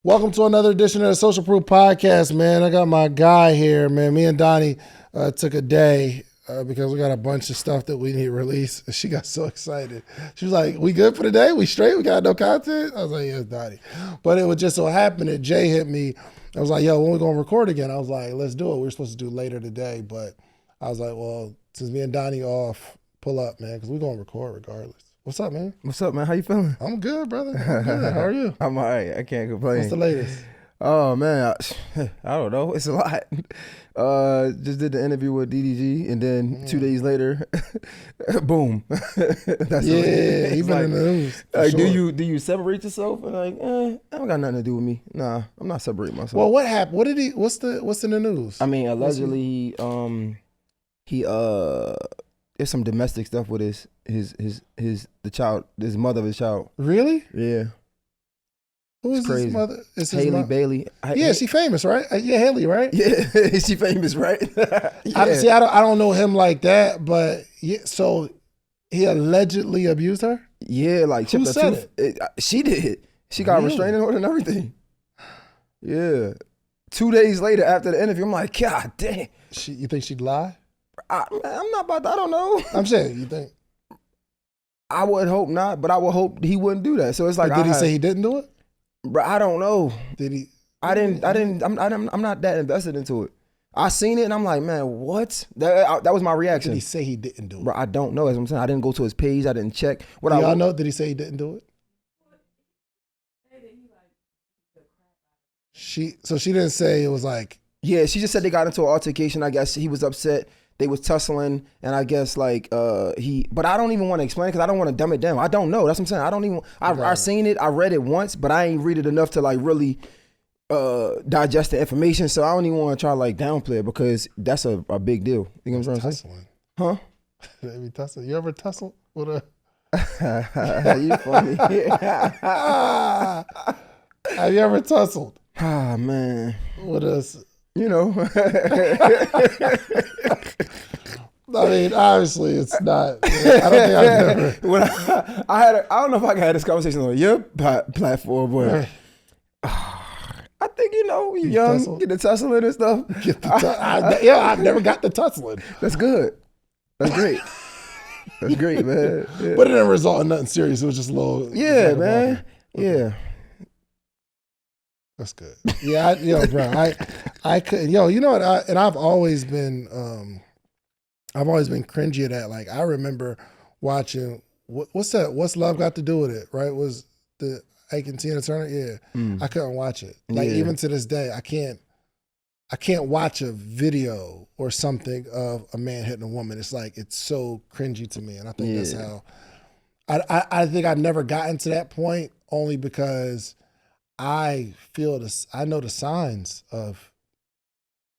Welcome to another edition of the Social Proof Podcast, man. I got my guy here, man. Me and Donnie took a day because we got a bunch of stuff that we need to release. She got so excited. She was like, we good for the day? We straight? We got no content? I was like, yes, Donnie. But it would just so happen that Jay hit me. I was like, yo, when we going to record again? I was like, let's do it. We were supposed to do later today. But I was like, well, since me and Donnie off, pull up, man, because we're going to record regardless. What's up, man? What's up, man? How you feeling? I'm good, brother. I'm good. How are you? I'm all right. I can't complain. What's the latest? Oh, man. I don't know. It's a lot. Just did the interview with DDG, and then 2 days later, boom. That's he been in the news. Like, sure. do you separate yourself? And like, that don't got nothing to do with me. Nah, I'm not separating myself. Well, what happened? What did he? What's in the news? I mean, allegedly, he there's some domestic stuff with his mother of his child. Really? Yeah. Who is his mother? Is his Haley Bailey. Yeah, she famous, right? Yeah, Haley, right? Yeah, she famous, right? Yeah. I don't know him like that, but yeah, so he allegedly abused her? Yeah, like who said it? She did. She got a restraining order and everything. Yeah. 2 days later after the interview, I'm like, God damn. You think she'd lie? I'm not about that. I don't know. I'm saying, you think? I would hope not, but I would hope he wouldn't do that. So it's like, but did he say he didn't do it? Bro, I don't know. Did he? I'm not that invested into it. I seen it and I'm like, man, what? That was my reaction. Did he say he didn't do it? Bro, I don't know. As I'm saying, I didn't go to his page. I didn't check. What y'all know? Did he say he didn't do it? She didn't say it was like. Yeah, she just said they got into an altercation. I guess he was upset. They was tussling, and I guess like but I don't even want to explain it because I don't want to dumb it down. I don't know. That's what I'm saying. I don't even. I seen it. I read it once, but I ain't read it enough to like really digest the information. So I don't even want to try to like downplay it because that's a big deal. You know what I'm trying to say? Huh? Maybe tussle. You ever tussle with a? You funny. Have you ever tussled? Ah, man. With us? You know. I mean, obviously, it's not. I don't think I've never. When I don't know if I can have this conversation on your platform, but I think you young, tussle. Get the tussling and stuff. I've never got the tussling. That's good. That's great. That's great, man. Yeah. But it didn't result in nothing serious. It was just a little. Yeah, man. Yeah. That's good. Yeah, bro, I couldn't. You know what? I've always been cringy at that. Like, I remember watching what's that? What's Love Got to Do with It? Right? Was the Ike and Tina Turner? Yeah, I couldn't watch it. Like even to this day, I can't watch a video or something of a man hitting a woman. It's like it's so cringy to me, and I think that's how. I think I've never gotten to that point only because. I know the signs of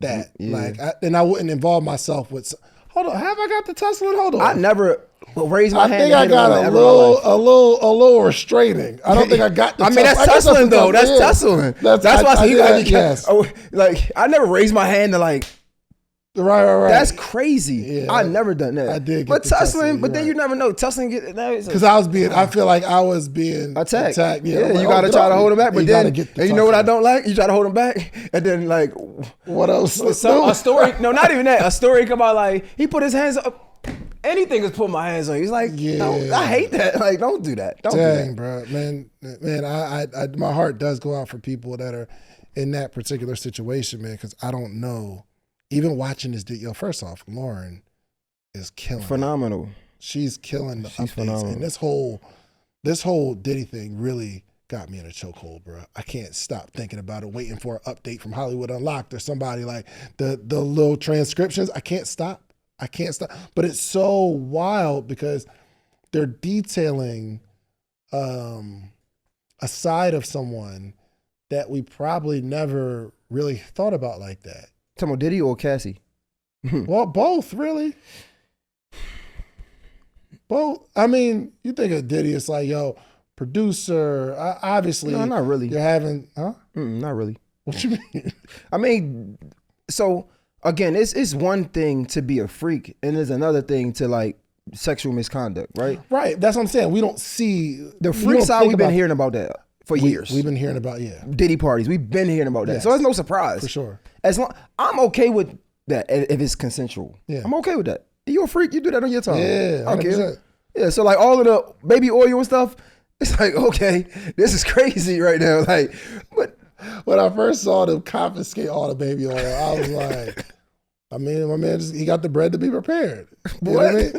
that. Like, I wouldn't involve myself with. Hold on, have I got the tussling? Hold on. I never raised my hand. I think I got a little restraining. I don't think I got the. I mean, that's tussling though. That's tussling. That's why I said yes. Like, I never raised my hand to like. Right. That's crazy. Yeah, I never done that. I did, but tussling. But then you never know. Tussling because I feel like I was being attacked. Yeah, you gotta try to hold him back. But then, and you know what I don't like? You try to hold him back, and then like, what else? A story? No, not even that. A story come out like he put his hands up. Anything is put my hands on. He's like, no, I hate that. Like, don't do that. Don't do that, bro, man. I my heart does go out for people that are in that particular situation, man, because I don't know. Even watching this video, first off, Lauren is killing. Phenomenal. She's killing the updates. Phenomenal. And this whole Diddy thing really got me in a chokehold, bro. I can't stop thinking about it, waiting for an update from Hollywood Unlocked or somebody like the little transcriptions. I can't stop. But it's so wild because they're detailing a side of someone that we probably never really thought about like that. Talking about Diddy or Cassie? Well, both, really. Both. I mean, you think of Diddy, it's like, yo, producer, obviously. No, not really. You're having, huh? Not really. What you mean? I mean, so, again, it's one thing to be a freak, and there's another thing to, like, sexual misconduct, right? Right. That's what I'm saying. We don't see. The freak side, we've been hearing about that. for years. We've been hearing about Diddy parties. We've been hearing about that. Yes. So it's no surprise. for sure. As long I'm okay with that if it's consensual. Yeah. I'm okay with that. You a freak, you do that on your time. Yeah, I don't care. 100%. Yeah, so like all of the baby oil and stuff, it's like, okay, this is crazy right now. Like, but When I first saw them confiscate all the baby oil, I was like, I mean, my man, he got the bread to be prepared. You know what I mean?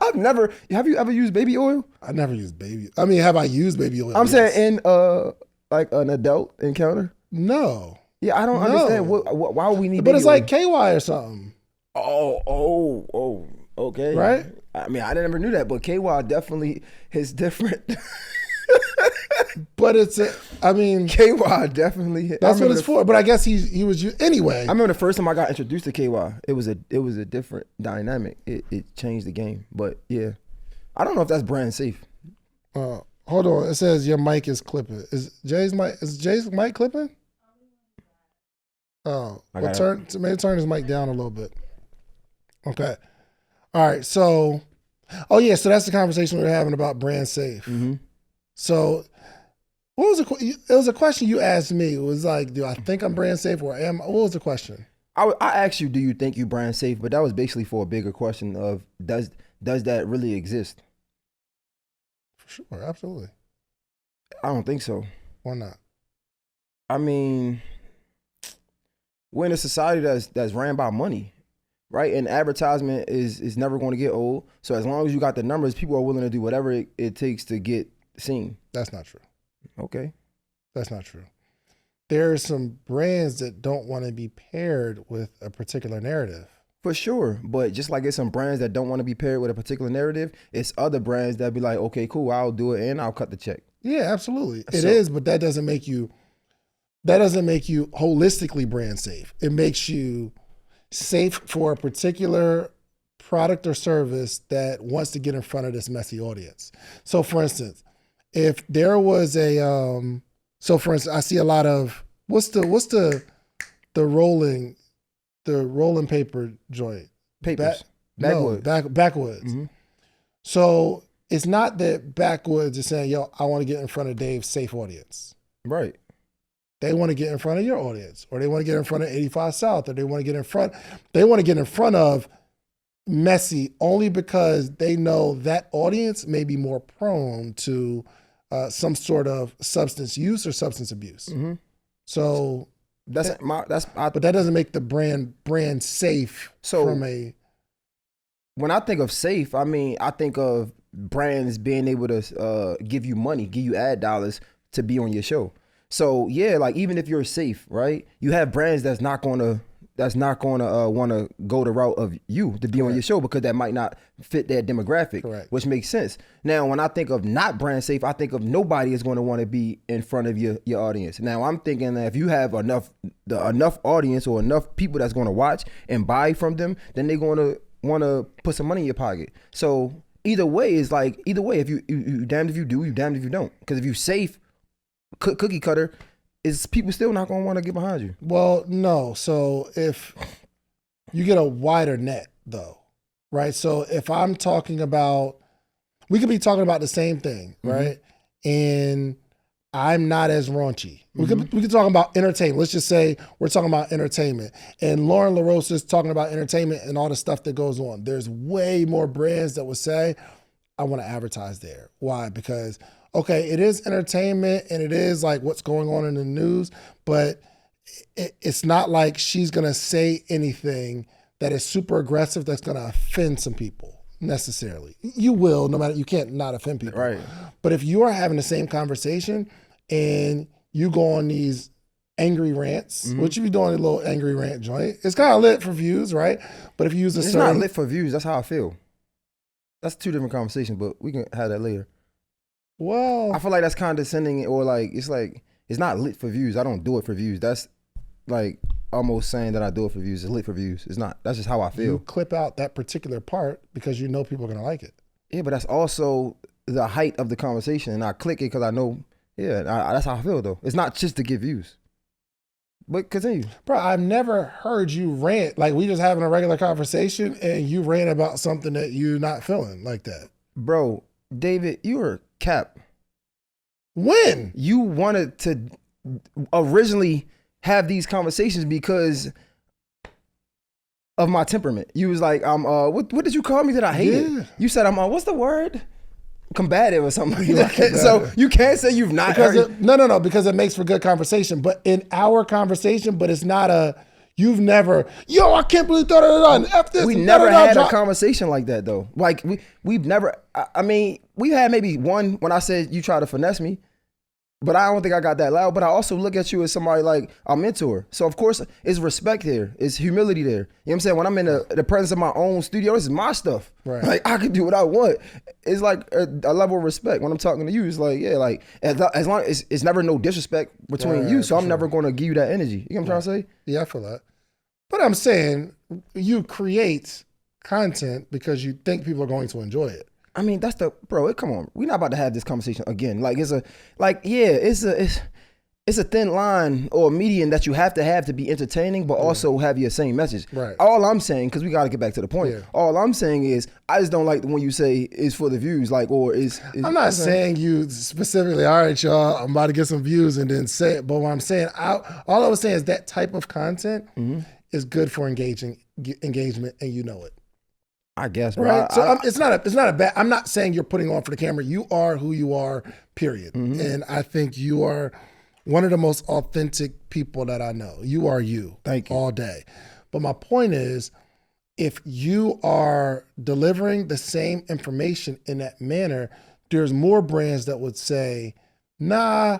I've never. Have you ever used baby oil? I never used baby. I mean, have I used baby oil? I'm Yes. saying in like an adult encounter. No. Yeah, I don't understand why would we need. But baby it's oil? like KY or something. Oh, okay. Right? I mean, I never knew that, but KY definitely is different. But I mean, KY definitely. that's what it's for. But I guess he was anyway. I remember the first time I got introduced to KY. It was a different dynamic. It changed the game. But yeah, I don't know if that's brand safe. Hold on. It says your mic is clipping. Is Jay's mic clipping? Oh, maybe turn his mic down a little bit. Okay. All right. So, so that's the conversation we were having about brand safe. Mm-hmm. So, it was a question you asked me. It was like, do I think I'm brand safe or what was the question? I asked you, do you think you brand safe? But that was basically for a bigger question of does that really exist? For sure, absolutely. I don't think so. Why not? I mean, we're in a society that's ran by money, right? And advertisement is never going to get old. So as long as you got the numbers, people are willing to do whatever it takes to get seen. That's not true. Okay. That's not true. There are some brands that don't want to be paired with a particular narrative. For sure. But just like it's some brands that don't want to be paired with a particular narrative, it's other brands that be like, okay, cool, I'll do it and I'll cut the check. Yeah, absolutely. It is, but that doesn't make you holistically brand safe. It makes you safe for a particular product or service that wants to get in front of this messy audience. So for instance, if there was I see a lot of what's the rolling paper joint? Papers. Backwoods. Backwoods. Mm-hmm. So it's not that Backwoods is saying, yo, I want to get in front of Dave's safe audience. Right. They want to get in front of your audience, or they want to get in front of 85 South, or they want to get in front of messy only because they know that audience may be more prone to some sort of substance use or substance abuse. Mm-hmm. So but that doesn't make the brand safe. So from a. When I think of safe, I mean I think of brands being able to give you money, give you ad dollars to be on your show. So yeah, like even if you're safe, right? You have brands that's not gonna want to go the route of you to be on your show because that might not fit their demographic. Correct. Which makes sense. Now, when I think of not brand safe, I think of nobody is going to want to be in front of your audience. Now, I'm thinking that if you have enough audience or enough people that's going to watch and buy from them, then they're going to want to put some money in your pocket. So either way, if you damned if you do, you damned if you don't. Because if you safe, cookie cutter, is people still not going to want to get behind you? Well, no. So if you get a wider net, though, right? So if I'm talking about, we could be talking about the same thing, right? And I'm not as raunchy. We could talk about entertainment. Let's just say we're talking about entertainment, and Lauren LaRosa is talking about entertainment and all the stuff that goes on. There's way more brands that would say, I want to advertise there. Why? Because okay, it is entertainment and it is like what's going on in the news, but it's not like she's going to say anything that is super aggressive that's going to offend some people necessarily. You will, no matter, you can't not offend people. Right. But if you are having the same conversation and you go on these angry rants, which you be doing a little angry rant joint, it's kind of lit for views, right? But if you use it's not lit for views, that's how I feel. That's two different conversations, but we can have that later. Well, I feel like that's condescending, or like it's not lit for views. I don't do it for views. That's like almost saying that I do it for views. It's lit for views. It's not. That's just how I feel. You clip out that particular part because you know people are gonna like it. Yeah, but that's also the height of the conversation, and I click it because I know. Yeah, that's how I feel though. It's not just to get views. But continue, bro. I've never heard you rant like we just having a regular conversation, and you rant about something that you're not feeling like that, bro. David, you are cap. When? You wanted to originally have these conversations because of my temperament. You was like, what did you call me that I hated? Yeah. You said I'm what's the word? Combative or something like that. So you can't say you've not heard. No, because it makes for good conversation. But in our conversation, but it's not you've never, I can't believe that. We never had a conversation like that though. Like we've never, I mean, we had maybe one when I said you try to finesse me, but I don't think I got that loud. But I also look at you as somebody like a mentor. So of course it's respect there. It's humility there. You know what I'm saying? When I'm in the presence of my own studio, this is my stuff. Right. Like I can do what I want. It's like a level of respect. When I'm talking to you, it's like, yeah, like as long as it's never no disrespect between you. So I'm never going to give you that energy. You know what I'm trying to say? Yeah, I feel that. But I'm saying you create content because you think people are going to enjoy it. I mean, that's come on. We're not about to have this conversation again. Like it's a thin line or a median that you have to be entertaining, but also have your same message. Right. All I'm saying, because we got to get back to the point. Yeah. All I'm saying is, I just don't like when you say is for the views, like, or is I'm not saying you specifically, all right, y'all, I'm about to get some views and then say it. But what I'm saying, all I was saying is that type of content is good for engagement, and you know it. I guess, bro. Right. So it's not a bad. I'm not saying you're putting on for the camera. You are who you are. Period. And I think you are one of the most authentic people that I know. You are you. Thank you. All day. But my point is, if you are delivering the same information in that manner, there's more brands that would say, nah,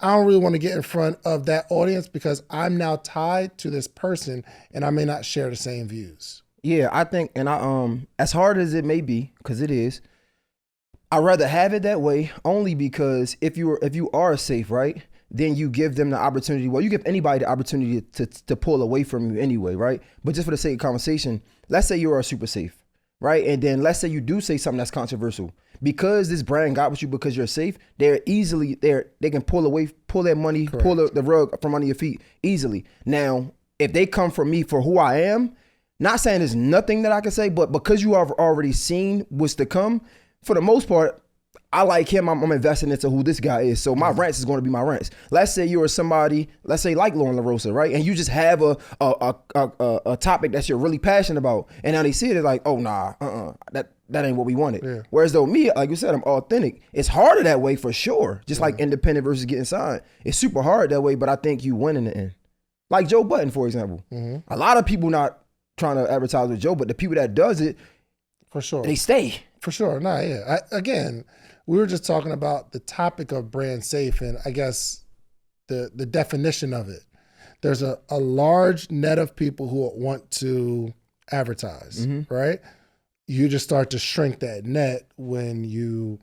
I don't really want to get in front of that audience because I'm now tied to this person and I may not share the same views. Yeah, I think, and as hard as it may be, because it is, I'd rather have it that way only because if you are safe, right, then you give them the opportunity. Well, you give anybody the opportunity to pull away from you anyway, right? But just for the sake of conversation, let's say you are super safe, right? And then let's say you do say something that's controversial. Because this brand got with you because you're safe, they can pull their money, Correct. pull the rug from under your feet easily. Now, if they come for me for who I am, not saying there's nothing that I can say, but because you have already seen what's to come, for the most part, I like him. I'm investing into who this guy is. So my rants is going to be my rants. Let's say you're somebody, let's say like Lauren LaRosa, right? And you just have a topic that you're really passionate about. And now they see it, they're like, oh, nah, that ain't what we wanted. Yeah. Whereas though me, like you said, I'm authentic. It's harder that way for sure. Just like independent versus getting signed. It's super hard that way, but I think you win in the end. Like Joe Budden, for example. A lot of people not trying to advertise with Joe, but the people that does it, for sure, they stay. For sure. Nah, yeah. Again, we were just talking about the topic of brand safe and I guess the definition of it. There's a large net of people who want to advertise, right? You just start to shrink that net when you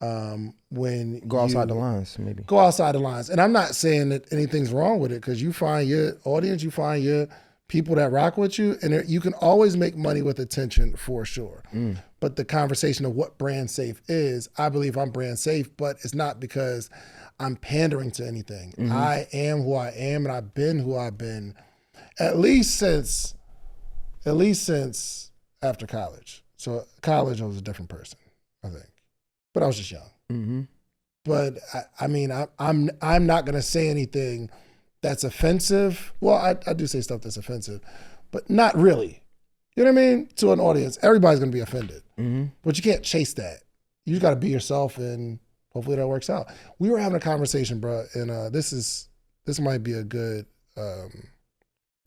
go outside the lines, maybe. Go outside the lines. And I'm not saying that anything's wrong with it because you find your audience, you find your people that rock with you, and you can always make money with attention for sure. But the conversation of what brand safe is, I believe I'm brand safe, but it's not because I'm pandering to anything. I am who I am, and I've been who I've been at least since after college. So college, I was a different person, I think, but I was just young. But I mean, I'm not gonna say anything that's offensive. Well, I do say stuff that's offensive, but not really. You know what I mean? To an audience, everybody's gonna be offended, but you can't chase that. You just gotta be yourself, and hopefully that works out. We were having a conversation, bro, and this might be a good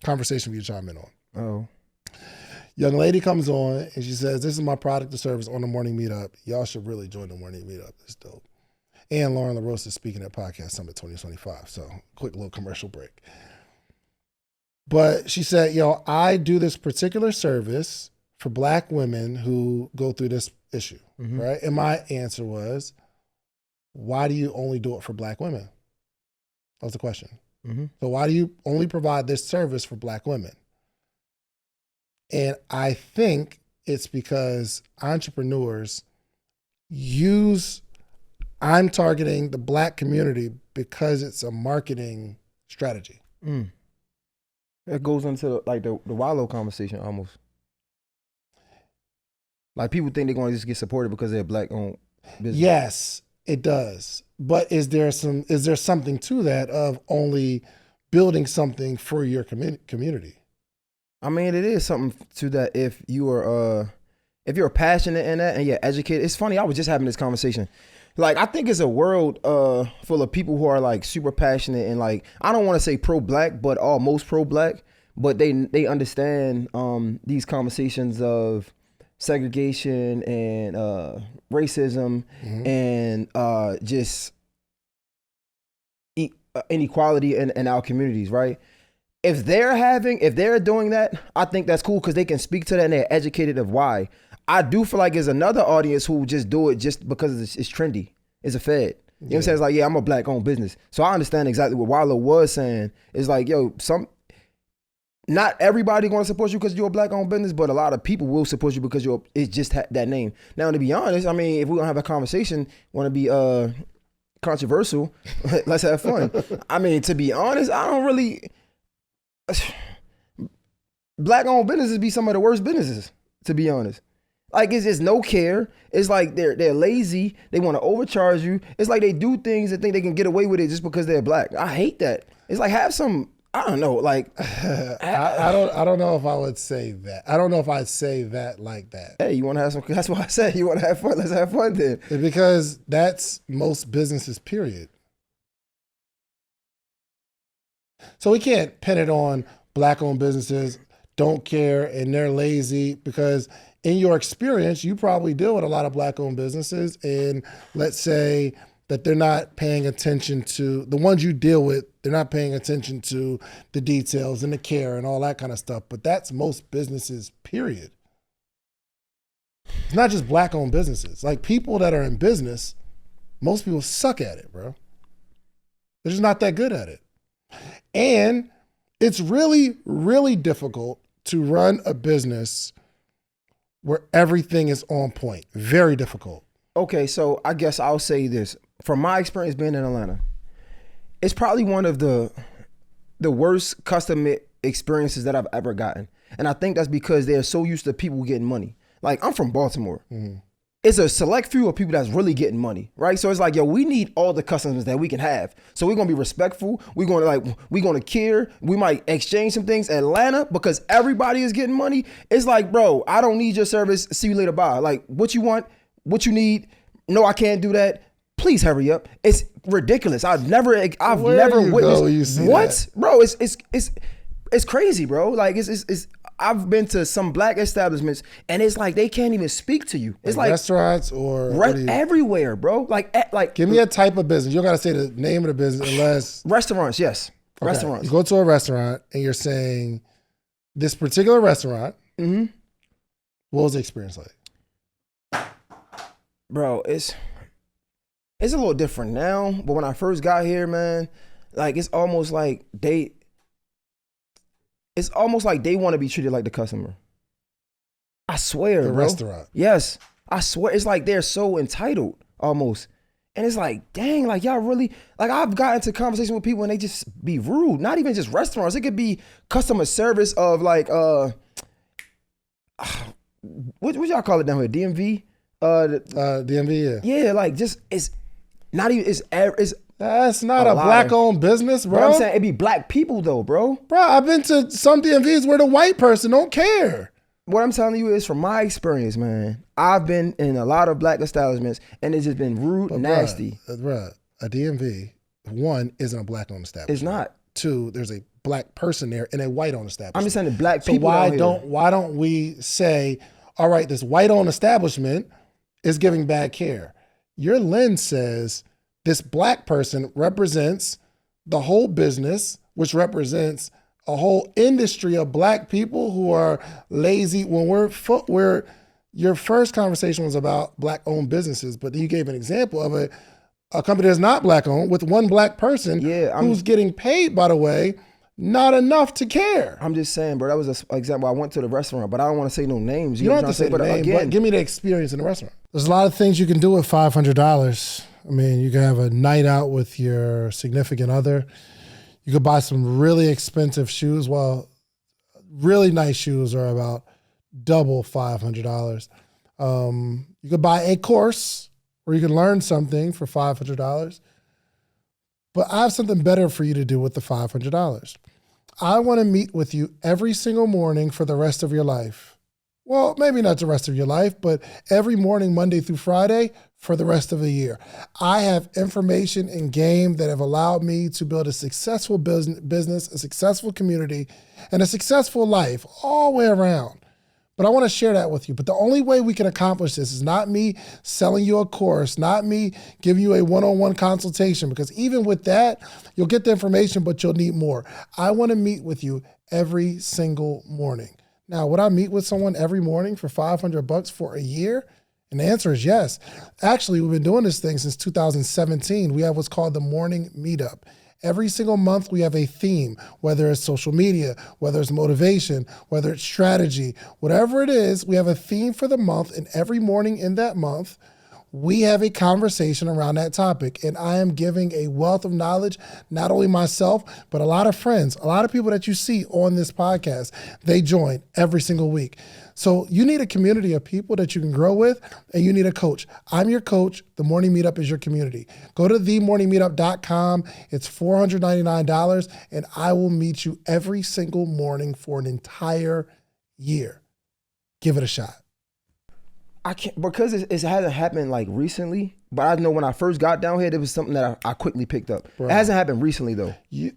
conversation for you to chime in on. Oh. Young lady comes on and she says, "This is my product or service on the morning meetup. Y'all should really join the morning meetup. It's dope." And Lauren LaRosa is speaking at Podcast Summit 2025. So quick little commercial break. But she said, I do this particular service for Black women who go through this issue, right? And my answer was, why do you only do it for Black women? That was the question. So why do you only provide this service for Black women? And I think it's because entrepreneurs I'm targeting the Black community because it's a marketing strategy. That goes into like the Wallow conversation almost. Like people think they're going to just get supported because they're Black owned business. Yes, it does. But is there something to that of only building something for your community? I mean, it is something to that if you're passionate in that and you're educated. It's funny, I was just having this conversation. Like, I think it's a world full of people who are like super passionate and like, I don't want to say pro-black, but almost pro-black, but they understand these conversations of segregation and racism and just inequality in our communities, right? If they're doing that, I think that's cool because they can speak to that and they're educated of why. I do feel like there's another audience who just do it just because it's trendy. It's a fad. You know what I'm saying? It's like, yeah, I'm a black owned business. So I understand exactly what Wallo was saying. It's like, yo, not everybody going to support you because you're a black owned business, but a lot of people will support you because it's just that name. Now, to be honest, I mean, if we're going to have a conversation, want to be controversial, let's have fun. I mean, to be honest, I don't really... Black owned businesses be some of the worst businesses, to be honest. Like, it's just no care. It's like they're lazy. They want to overcharge you. It's like they do things and think they can get away with it just because they're black. I hate that. It's like, have some, I don't know, like I don't know if I would say that. I don't know if I'd say that like that. Hey, you want to have some, that's why I said you want to have fun. Let's have fun then. Because that's most businesses, period. So we can't pin it on black owned businesses, don't care, and they're lazy, because in your experience, you probably deal with a lot of black owned businesses, and let's say that they're not paying attention to, the ones you deal with, they're not paying attention to the details and the care and all that kind of stuff. But that's most businesses, period. It's not just black owned businesses. Like, people that are in business, most people suck at it, bro. They're just not that good at it. And it's really, really difficult to run a business where everything is on point. Very difficult. Okay, so I guess I'll say this. From my experience being in Atlanta, it's probably one of the worst customer experiences that I've ever gotten. And I think that's because they're so used to people getting money. Like, I'm from Baltimore. Mm-hmm. It's a select few of people that's really getting money, right? So it's like, yo, we need all the customers that we can have. So we're gonna be respectful. We're gonna care. We might exchange some things. Atlanta, because everybody is getting money, it's like, bro, I don't need your service. See you later, bye. Like, what you want, what you need. No, I can't do that. Please hurry up. It's ridiculous. I've never witnessed what, bro. It's crazy, bro. Like, it's I've been to some black establishments and it's like they can't even speak to you. It's like restaurants or everywhere, bro. Like give me a type of business. You don't gotta say the name of the business unless restaurants. Yes, okay. Restaurants. You go to a restaurant and you're saying this particular restaurant. Mm-hmm. What was the experience like, bro? It's a little different now, but when I first got here, man, like it's almost like they want to be treated like the customer. I swear, the bro. Restaurant. Yes. I swear. It's like they're so entitled almost. And it's like, dang, like y'all really, like I've gotten into conversation with people and they just be rude. Not even just restaurants. It could be customer service of like, what y'all call it down here? DMV? DMV, yeah. Yeah, like just, it's not even, it's that's not a black-owned business, bro. I'm saying it be black people though, bro. Bro, I've been to some DMVs where the white person don't care. What I'm telling you is from my experience, man. I've been in a lot of black establishments and it's just been rude, nasty. Bruh, a DMV, one, isn't a black-owned establishment. It's not. Two, there's a black person there and a white-owned establishment. I'm just saying the black people. So why don't we say, all right, this white-owned establishment is giving bad care? Your lens says this black person represents the whole business, which represents a whole industry of black people who are lazy. When your first conversation was about black-owned businesses, but you gave an example of a company that's not black-owned with one black person who's getting paid, by the way, not enough to care. I'm just saying, bro, that was an example. I went to the restaurant, but I don't want to say no names. You don't have to say the name, but give me the experience in the restaurant. There's a lot of things you can do with $500. I mean, you can have a night out with your significant other. You could buy some really expensive shoes. Well, really nice shoes are about double $500. You could buy a course where you can learn something for $500. But I have something better for you to do with the $500. I want to meet with you every single morning for the rest of your life. Well, maybe not the rest of your life, but every morning, Monday through Friday, for the rest of the year. I have information and game that have allowed me to build a successful business, a successful community, and a successful life all the way around. But I want to share that with you. But the only way we can accomplish this is not me selling you a course, not me giving you a one-on-one consultation, because even with that, you'll get the information, but you'll need more. I want to meet with you every single morning. Now, would I meet with someone every morning for $500 for a year? And the answer is yes. Actually, we've been doing this thing since 2017. We have what's called the morning meetup. Every single month we have a theme, whether it's social media, whether it's motivation, whether it's strategy, whatever it is, we have a theme for the month, and every morning in that month, we have a conversation around that topic. And I am giving a wealth of knowledge, not only myself, but a lot of friends, a lot of people that you see on this podcast, they join every single week. So you need a community of people that you can grow with, and you need a coach. I'm your coach. The Morning Meetup is your community. Go to themorningmeetup.com. It's $499, and I will meet you every single morning for an entire year. Give it a shot. I can't, because it hasn't happened like recently, but I know when I first got down here, there was something that I quickly picked up. Bro. It hasn't happened recently though. It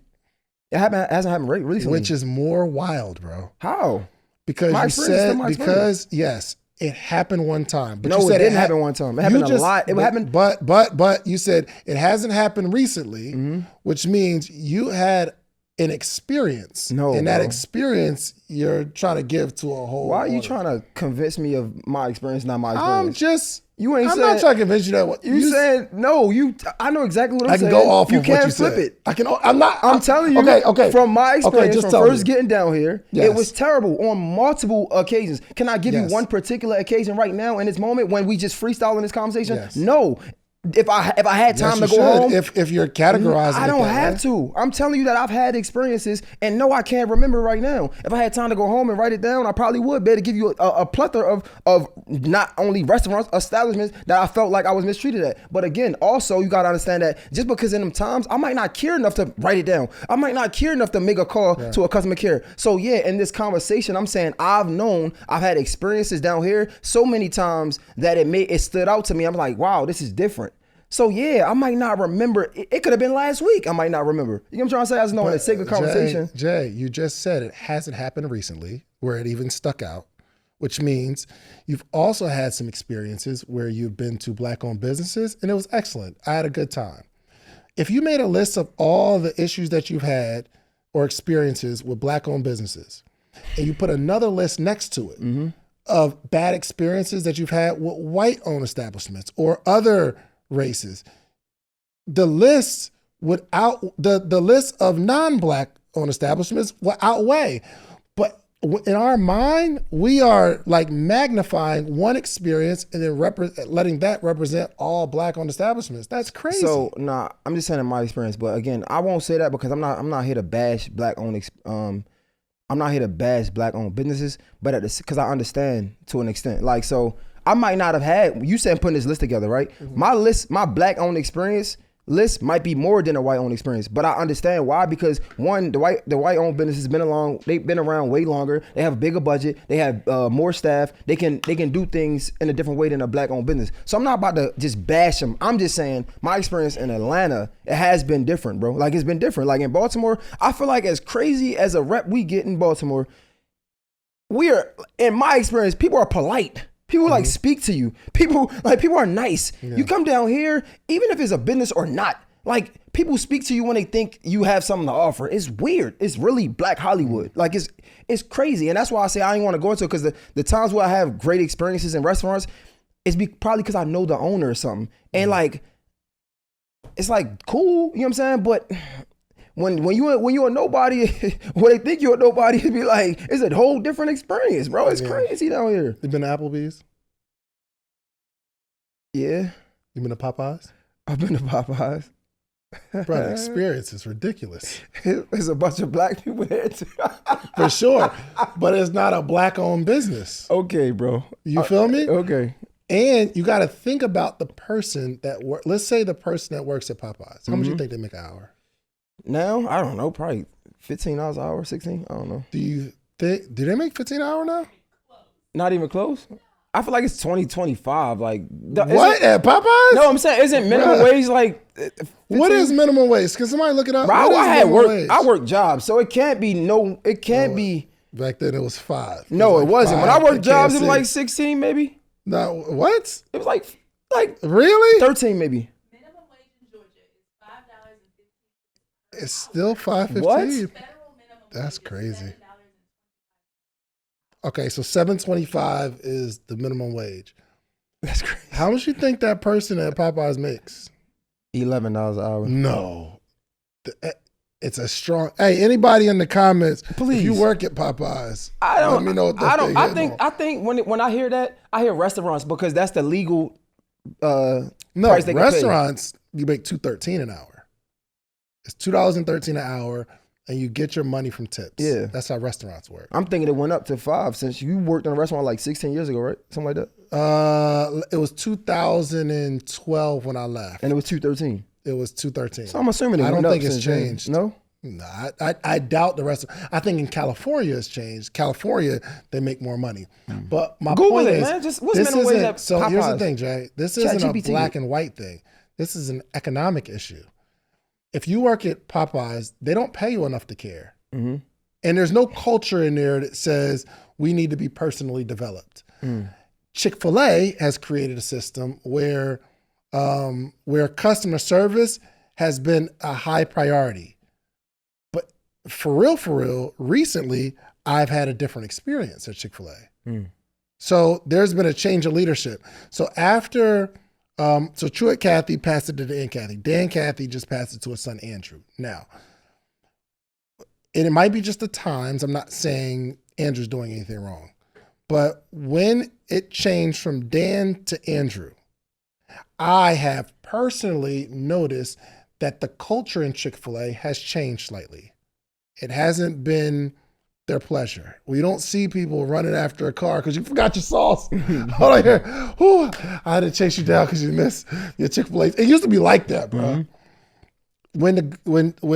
hasn't happened recently. Which is more wild, bro. How? Because yes, it happened one time. But no, you said it didn't happen one time. It happened a lot. It happened. But you said it hasn't happened recently, which means you had an experience. No, and that experience you're trying to give to a whole. Why are you trying to convince me of my experience, not my experience? I'm not trying to convince you that. What you said? No, I know exactly what I'm saying. I can go off. You can't flip it. I can. I'm not. I'm telling you. Okay. From my experience, just from first getting down here, yes. It was terrible on multiple occasions. Can I give you one particular occasion right now in this moment when we just freestyling this conversation? Yes. No. If I had time to go home, if you're categorizing, I don't have to. I'm telling you that I've had experiences, and no, I can't remember right now. If I had time to go home and write it down, I probably would be able to give you a plethora of not only restaurants, establishments that I felt like I was mistreated at. But again, also you gotta understand that just because in them times I might not care enough to write it down, I might not care enough to make a call to a customer care. So yeah, in this conversation, I'm saying I've had experiences down here so many times that it stood out to me. I'm like, wow, this is different. So yeah, I might not remember. It could have been last week. I might not remember. You know what I'm trying to say? I just know in the sake of conversation. Jay, you just said it hasn't happened recently where it even stuck out, which means you've also had some experiences where you've been to Black-owned businesses and it was excellent. I had a good time. If you made a list of all the issues that you've had or experiences with Black-owned businesses, and you put another list next to it of bad experiences that you've had with white-owned establishments or other races, the list the list of non-Black owned establishments will outweigh. But in our mind, we are like magnifying one experience and then letting that represent all Black owned establishments. That's crazy. So I'm just saying in my experience, but again, I won't say that because I'm not here to bash Black owned I'm not here to bash Black owned businesses, but because I understand to an extent. Like, so I might not have had, you said putting this list together, right? My Black owned experience list might be more than a white owned experience, but I understand why, because one, the white owned business has been they've been around way longer. They have a bigger budget. They have more staff. They can do things in a different way than a Black owned business. So I'm not about to just bash them. I'm just saying my experience in Atlanta, it has been different, bro. Like, it's been different. Like in Baltimore, I feel like as crazy as a rep we get in Baltimore, in my experience, people are polite. People like speak to you. People are nice. Yeah. You come down here, even if it's a business or not, like people speak to you when they think you have something to offer. It's weird. It's really Black Hollywood. Like it's crazy. And that's why I say I ain't want to go into it, because the times where I have great experiences in restaurants, it's probably because I know the owner or something. And like, it's like cool, you know what I'm saying? But when you're a nobody, when they think you're a nobody, it'd be like, it's a whole different experience, bro. It's crazy down here. You been to Applebee's? Yeah. You been to Popeyes? I've been to Popeyes. Bro, the experience is ridiculous. There's a bunch of Black people there too. For sure. But it's not a Black-owned business. Okay, bro. You feel me? Okay. And you got to think about the person that let's say the person that works at Popeyes. How much do you think they make an hour? Now, I don't know, probably $15 an hour, 16. I don't know. Do they make 15 an hour now? Not even close. I feel like it's 2025. Like what at Popeyes? No, I'm saying isn't minimum wage like 15? What is minimum wage? Can somebody look it up? Bro, I had work. Wage? I work jobs, so it can't be It can't be. Back then it was 5. No, it wasn't. When I worked jobs, it was like 16 maybe. No, what? It was like really 13 maybe. Minimum wage in Georgia is $5.50. It's still $5.15. What? That's crazy. Okay, so $7.25 is the minimum wage. That's crazy. How much you think that person at Popeyes makes? $11 an hour. No, it's a strong. Hey, anybody in the comments, please. If you work at Popeyes, let me know what that I think when I hear that, I hear restaurants because that's the legal no price they restaurants. You make $2.13 an hour. It's $2.13 an hour, and you get your money from tips. Yeah, that's how restaurants work. I'm thinking it went up to 5 since you worked in a restaurant like 16 years ago, right? Something like that. It was 2012 when I left, and it was $2.13. It was $2.13. So I'm assuming I don't think it's changed. No? No, I doubt the rest. I think in California it's changed. California, they make more money. But my point is, man. Just what's minimum wage at so Popeyes? Here's the thing, Jay. This isn't a black and white thing. This is an economic issue. If you work at Popeyes, they don't pay you enough to care. Mm-hmm. And there's no culture in there that says we need to be personally developed. Chick-fil-A has created a system where customer service has been a high priority. But for real, recently, I've had a different experience at Chick-fil-A. So there's been a change of leadership. So after, so Truett Cathy passed it to Dan Cathy. Dan Cathy just passed it to his son, Andrew. Now, and it might be just the times. I'm not saying Andrew's doing anything wrong. But when it changed from Dan to Andrew, I have personally noticed that the culture in Chick-fil-A has changed slightly. It hasn't been their pleasure. We don't see people running after a car because you forgot your sauce. Hold on here. Whew, I had to chase you down because you missed your Chick-fil-A. It used to be like that, bro. When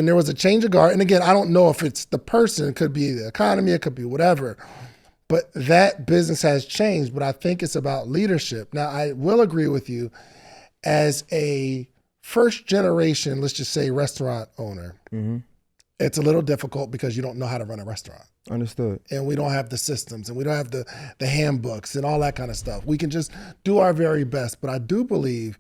there was a change of guard, and again, I don't know if it's the person, it could be the economy, it could be whatever, but that business has changed. But I think it's about leadership. Now, I will agree with you as a first generation, let's just say restaurant owner, it's a little difficult because you don't know how to run a restaurant. Understood. And we don't have the systems and we don't have the handbooks and all that kind of stuff. We can just do our very best. But I do believe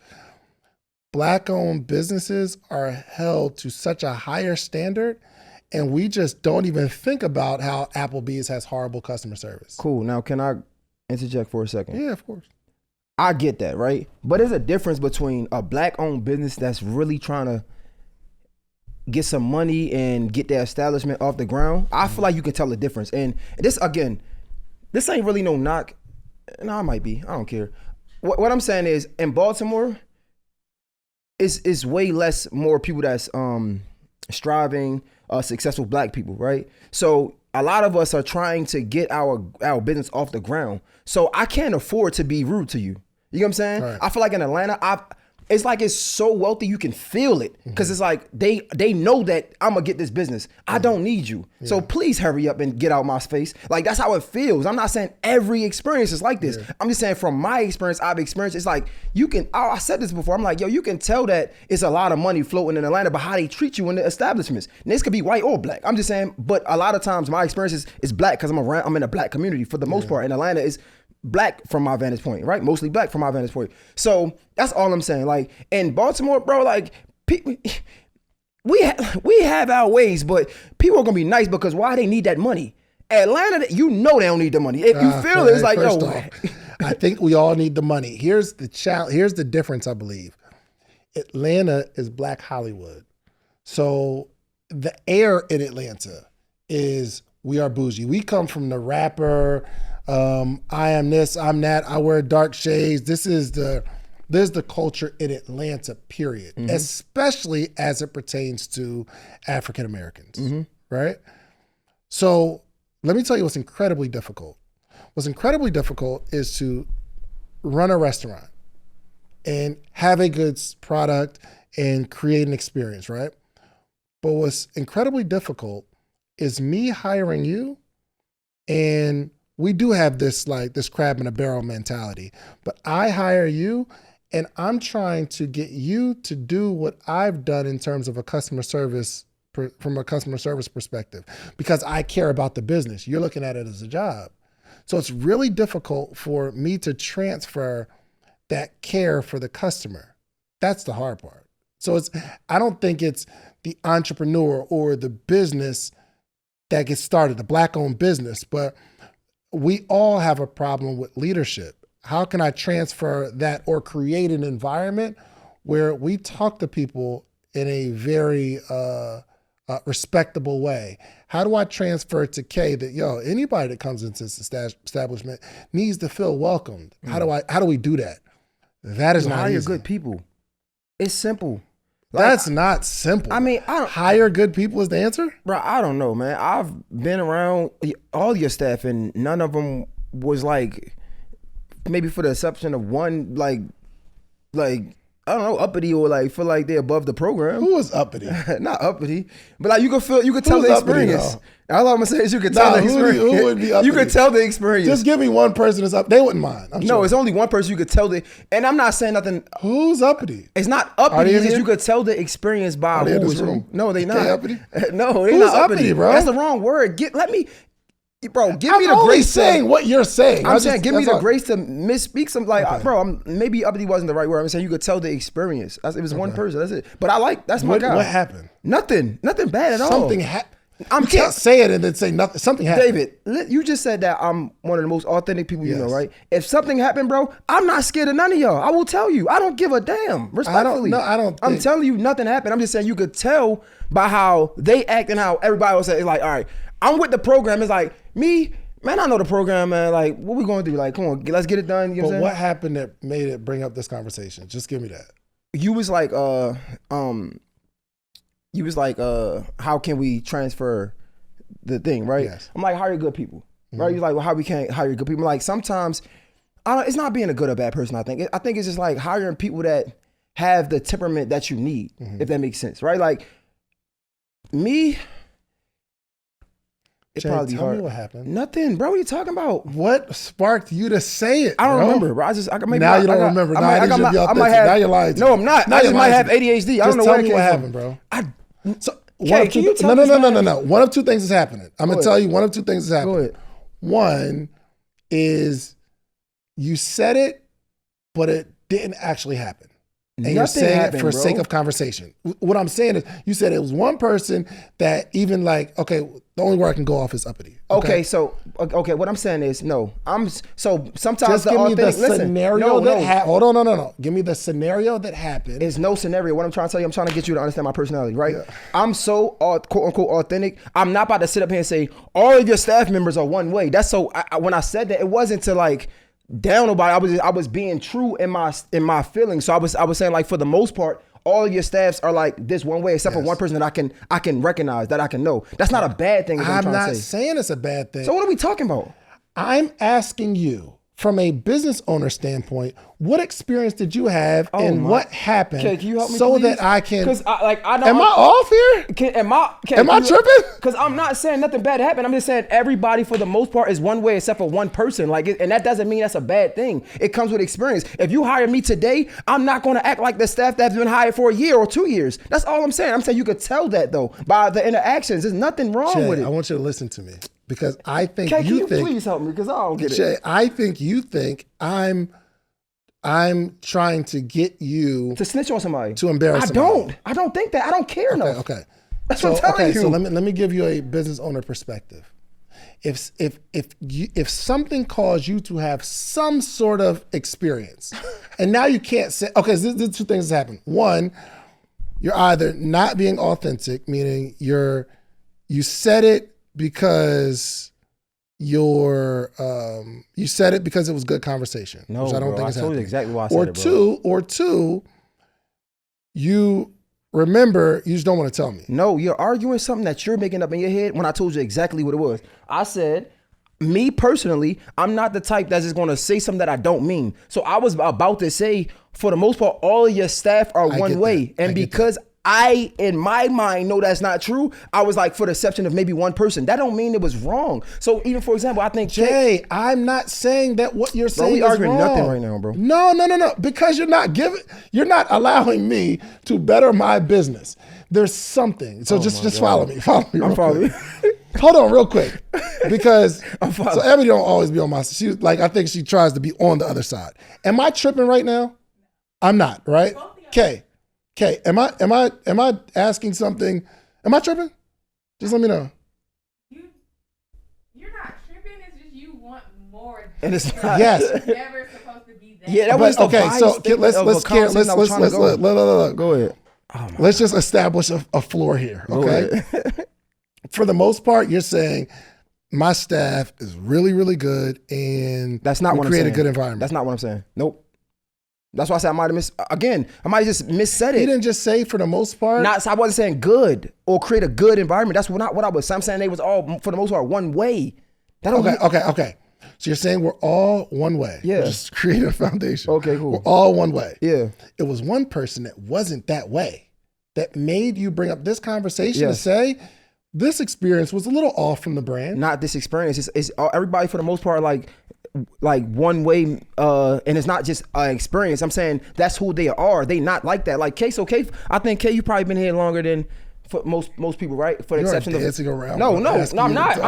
Black-owned businesses are held to such a higher standard, and we just don't even think about how Applebee's has horrible customer service. Cool. Now, can I interject for a second? Yeah, of course. I get that, right? But there's a difference between a Black-owned business that's really trying to get some money and get their establishment off the ground. I feel like you can tell the difference. And this, again, this ain't really no knock. No, it might be. I don't care. What I'm saying is, in Baltimore, it's way less more people that's striving, successful Black people, right? So a lot of us are trying to get our business off the ground. So I can't afford to be rude to you. You know what I'm saying? Right. I feel like in Atlanta, it's like it's so wealthy you can feel it because it's like they know that I'm gonna get this business. I don't need you, so please hurry up and get out my space. Like that's how it feels. I'm not saying every experience is like this. I'm just saying from my experience, I've experienced. It's like you can. I said this before. I'm like, yo, you can tell that it's a lot of money floating in Atlanta, but how they treat you in the establishments. And this could be white or Black. I'm just saying, but a lot of times my experience is Black because I'm in a Black community for the most part. And Atlanta is Black from my vantage point, right? Mostly Black from my vantage point. So that's all I'm saying. Like in Baltimore, bro, like we have our ways, but people are gonna be nice because why they need that money. Atlanta, you know they don't need the money. If you feel it, it's like, yo. I think we all need the money. Here's the Here's the difference, I believe. Atlanta is Black Hollywood. So the air in Atlanta is we are bougie. We come from the rapper, I am this, I'm that, I wear dark shades. This is the culture in Atlanta, period. Especially as it pertains to African Americans, right? So let me tell you what's incredibly difficult. What's incredibly difficult is to run a restaurant and have a good product and create an experience, right? But what's incredibly difficult is me hiring you, and we do have this crab in a barrel mentality, but I hire you and I'm trying to get you to do what I've done in terms of from a customer service perspective, because I care about the business. You're looking at it as a job. So it's really difficult for me to transfer that care for the customer. That's the hard part. So I don't think it's the entrepreneur or the business that gets started, the Black-owned business, but we all have a problem with leadership. How can I transfer that or create an environment where we talk to people in a very respectable way? How do I transfer it to Kay that, anybody that comes into this establishment needs to feel welcomed? How do we do that? That is not hire easy. good people. It's simple. That's not simple. I mean, hire good people is the answer? Bro, I don't know, man. I've been around all your staff and none of them was like, maybe for the exception of one, like I don't know, uppity or like feel like they're above the program. Who was uppity? Not uppity, but like you could tell the experience. All I'm gonna say is you could tell the experience. Who would be uppity? You could tell the experience. Just give me one person that's up. They wouldn't mind. No, it's only one person you could tell and I'm not saying nothing. Who's uppity? It's not uppity. It's just you could tell the experience by who was who. No, they not. Uppity? No, they Who's not uppity, bro. That's the wrong word. Give me the I'm grace. Saying what you're saying. I'm saying, give me the grace to misspeak some. Like, bro, maybe uppity wasn't the right word. I'm saying you could tell the experience. It was one person. That's it. But that's my guy. What happened? Nothing bad at all. Something happened. You can't say it and then say nothing. Something happened. David, you just said that I'm one of the most authentic people you know, right? If something happened, bro, I'm not scared of none of y'all. I will tell you. I don't give a damn. Respectfully. I'm telling you nothing happened. I'm just saying you could tell by how they act and how everybody else is like, all right, I'm with the program. It's like, me, man, I know the program, man. Like, what we going to do? Like, come on, let's get it done. You know what happened that made it bring up this conversation? Just give me that. You was like, how can we transfer the thing, right? Yes. I'm like, hire good people, right? You're like, well, how we can't hire good people? Like, sometimes, it's not being a good or bad person, I think. I think it's just like hiring people that have the temperament that you need, if that makes sense, right? Like, me, Tell me what happened. Nothing, bro. What are you talking about? What sparked you to say it? I don't remember, bro. Now you don't remember. Now you're lying. No, I'm not. I just might have ADHD. I don't know where it came what from. happened, bro. Can you tell me? No. One of two things is happening. I'm gonna tell you. One of two things is happening. Go ahead. One is you said it, but it didn't actually happen. And you're saying it for sake of conversation. What I'm saying is, you said it was one person that even like, okay, the only word I can go off is uppity. Okay, so what I'm saying is, no, sometimes just give me the scenario that hold on, no. Give me the scenario that happened. It's no scenario. What I'm trying to tell you, I'm trying to get you to understand my personality, right? Yeah. I'm so quote unquote authentic. I'm not about to sit up here and say all of your staff members are one way. That's so. When I said that, it wasn't to like down nobody. I was being true in my feelings. So I was saying, like, for the most part, all of your staffs are like this one way, except for one person that I can recognize, that I can know. That's not a bad thing. I'm not saying it's a bad thing. So what are we talking about? I'm asking you, from a business owner standpoint, what experience did you have and what happened? Okay, can you help me, so please? that I can? Because I don't. Am I off here? Am I tripping? Because I'm not saying nothing bad happened. I'm just saying everybody, for the most part, is one way except for one person. And that doesn't mean that's a bad thing. It comes with experience. If you hire me today, I'm not going to act like the staff that's been hired for a year or 2 years. That's all I'm saying. I'm saying you could tell that though by the interactions. There's nothing wrong with it. I want you to listen to me. Because I think can you please help me? Because I don't get it. I think you think I'm trying to get you to snitch on somebody, to embarrass somebody. I don't think that. I don't care enough. Okay. That's what I'm telling you. So let me give you a business owner perspective. If something caused you to have some sort of experience, and now you can't say, okay, there's two things that happen. One, you're either not being authentic, meaning you said it because you said it because it was good conversation. No, which I don't think is I told you exactly why I said it, bro. Or two, you remember, you just don't want to tell me. No, you're arguing something that you're making up in your head when I told you exactly what it was. I said, me personally, I'm not the type that's just gonna say something that I don't mean. So I was about to say, for the most part, all of your staff are one way. And because I, in my mind, know that's not true, I was like, for the exception of maybe one person. That don't mean it was wrong. So even, for example, I think Jay, I'm not saying that what you're saying we is arguing wrong. nothing right now, bro. No. Because you're not allowing me to better my business. There's something. So just follow me. I'm following. Hold on real quick. Because so Ebony don't always be on my she like I think she tries to be on the other side. Am I tripping right now? I'm not, right? Okay. Am I asking something? Am I tripping? Just let me know. You're not tripping, it's just you want more. And it's not. Yes. It's never supposed to be that. Yeah, that was the okay. So let's go ahead. Let's just establish a floor here, okay? For the most part, you're saying my staff is really, really good and that's not what I'm saying. Create a good environment. That's not what I'm saying. Nope. That's why I said I might have just missaid it. You didn't just say for the most part? I wasn't saying good or create a good environment. That's not what I was saying. I'm saying they was all, for the most part, one way. Okay. So you're saying we're all one way. Yeah. Just create a foundation. Okay, cool. We're all one way. Yeah. It was one person that wasn't that way that made you bring up this conversation to Yes. say this experience was a little off from the brand. Not this experience. It's everybody for the most part like one way, and it's not just an experience. I'm saying that's who they are. They not like that. Like K, I think K, you probably been here longer than for most people, right? For the You're exception dancing of around. No, I'm not.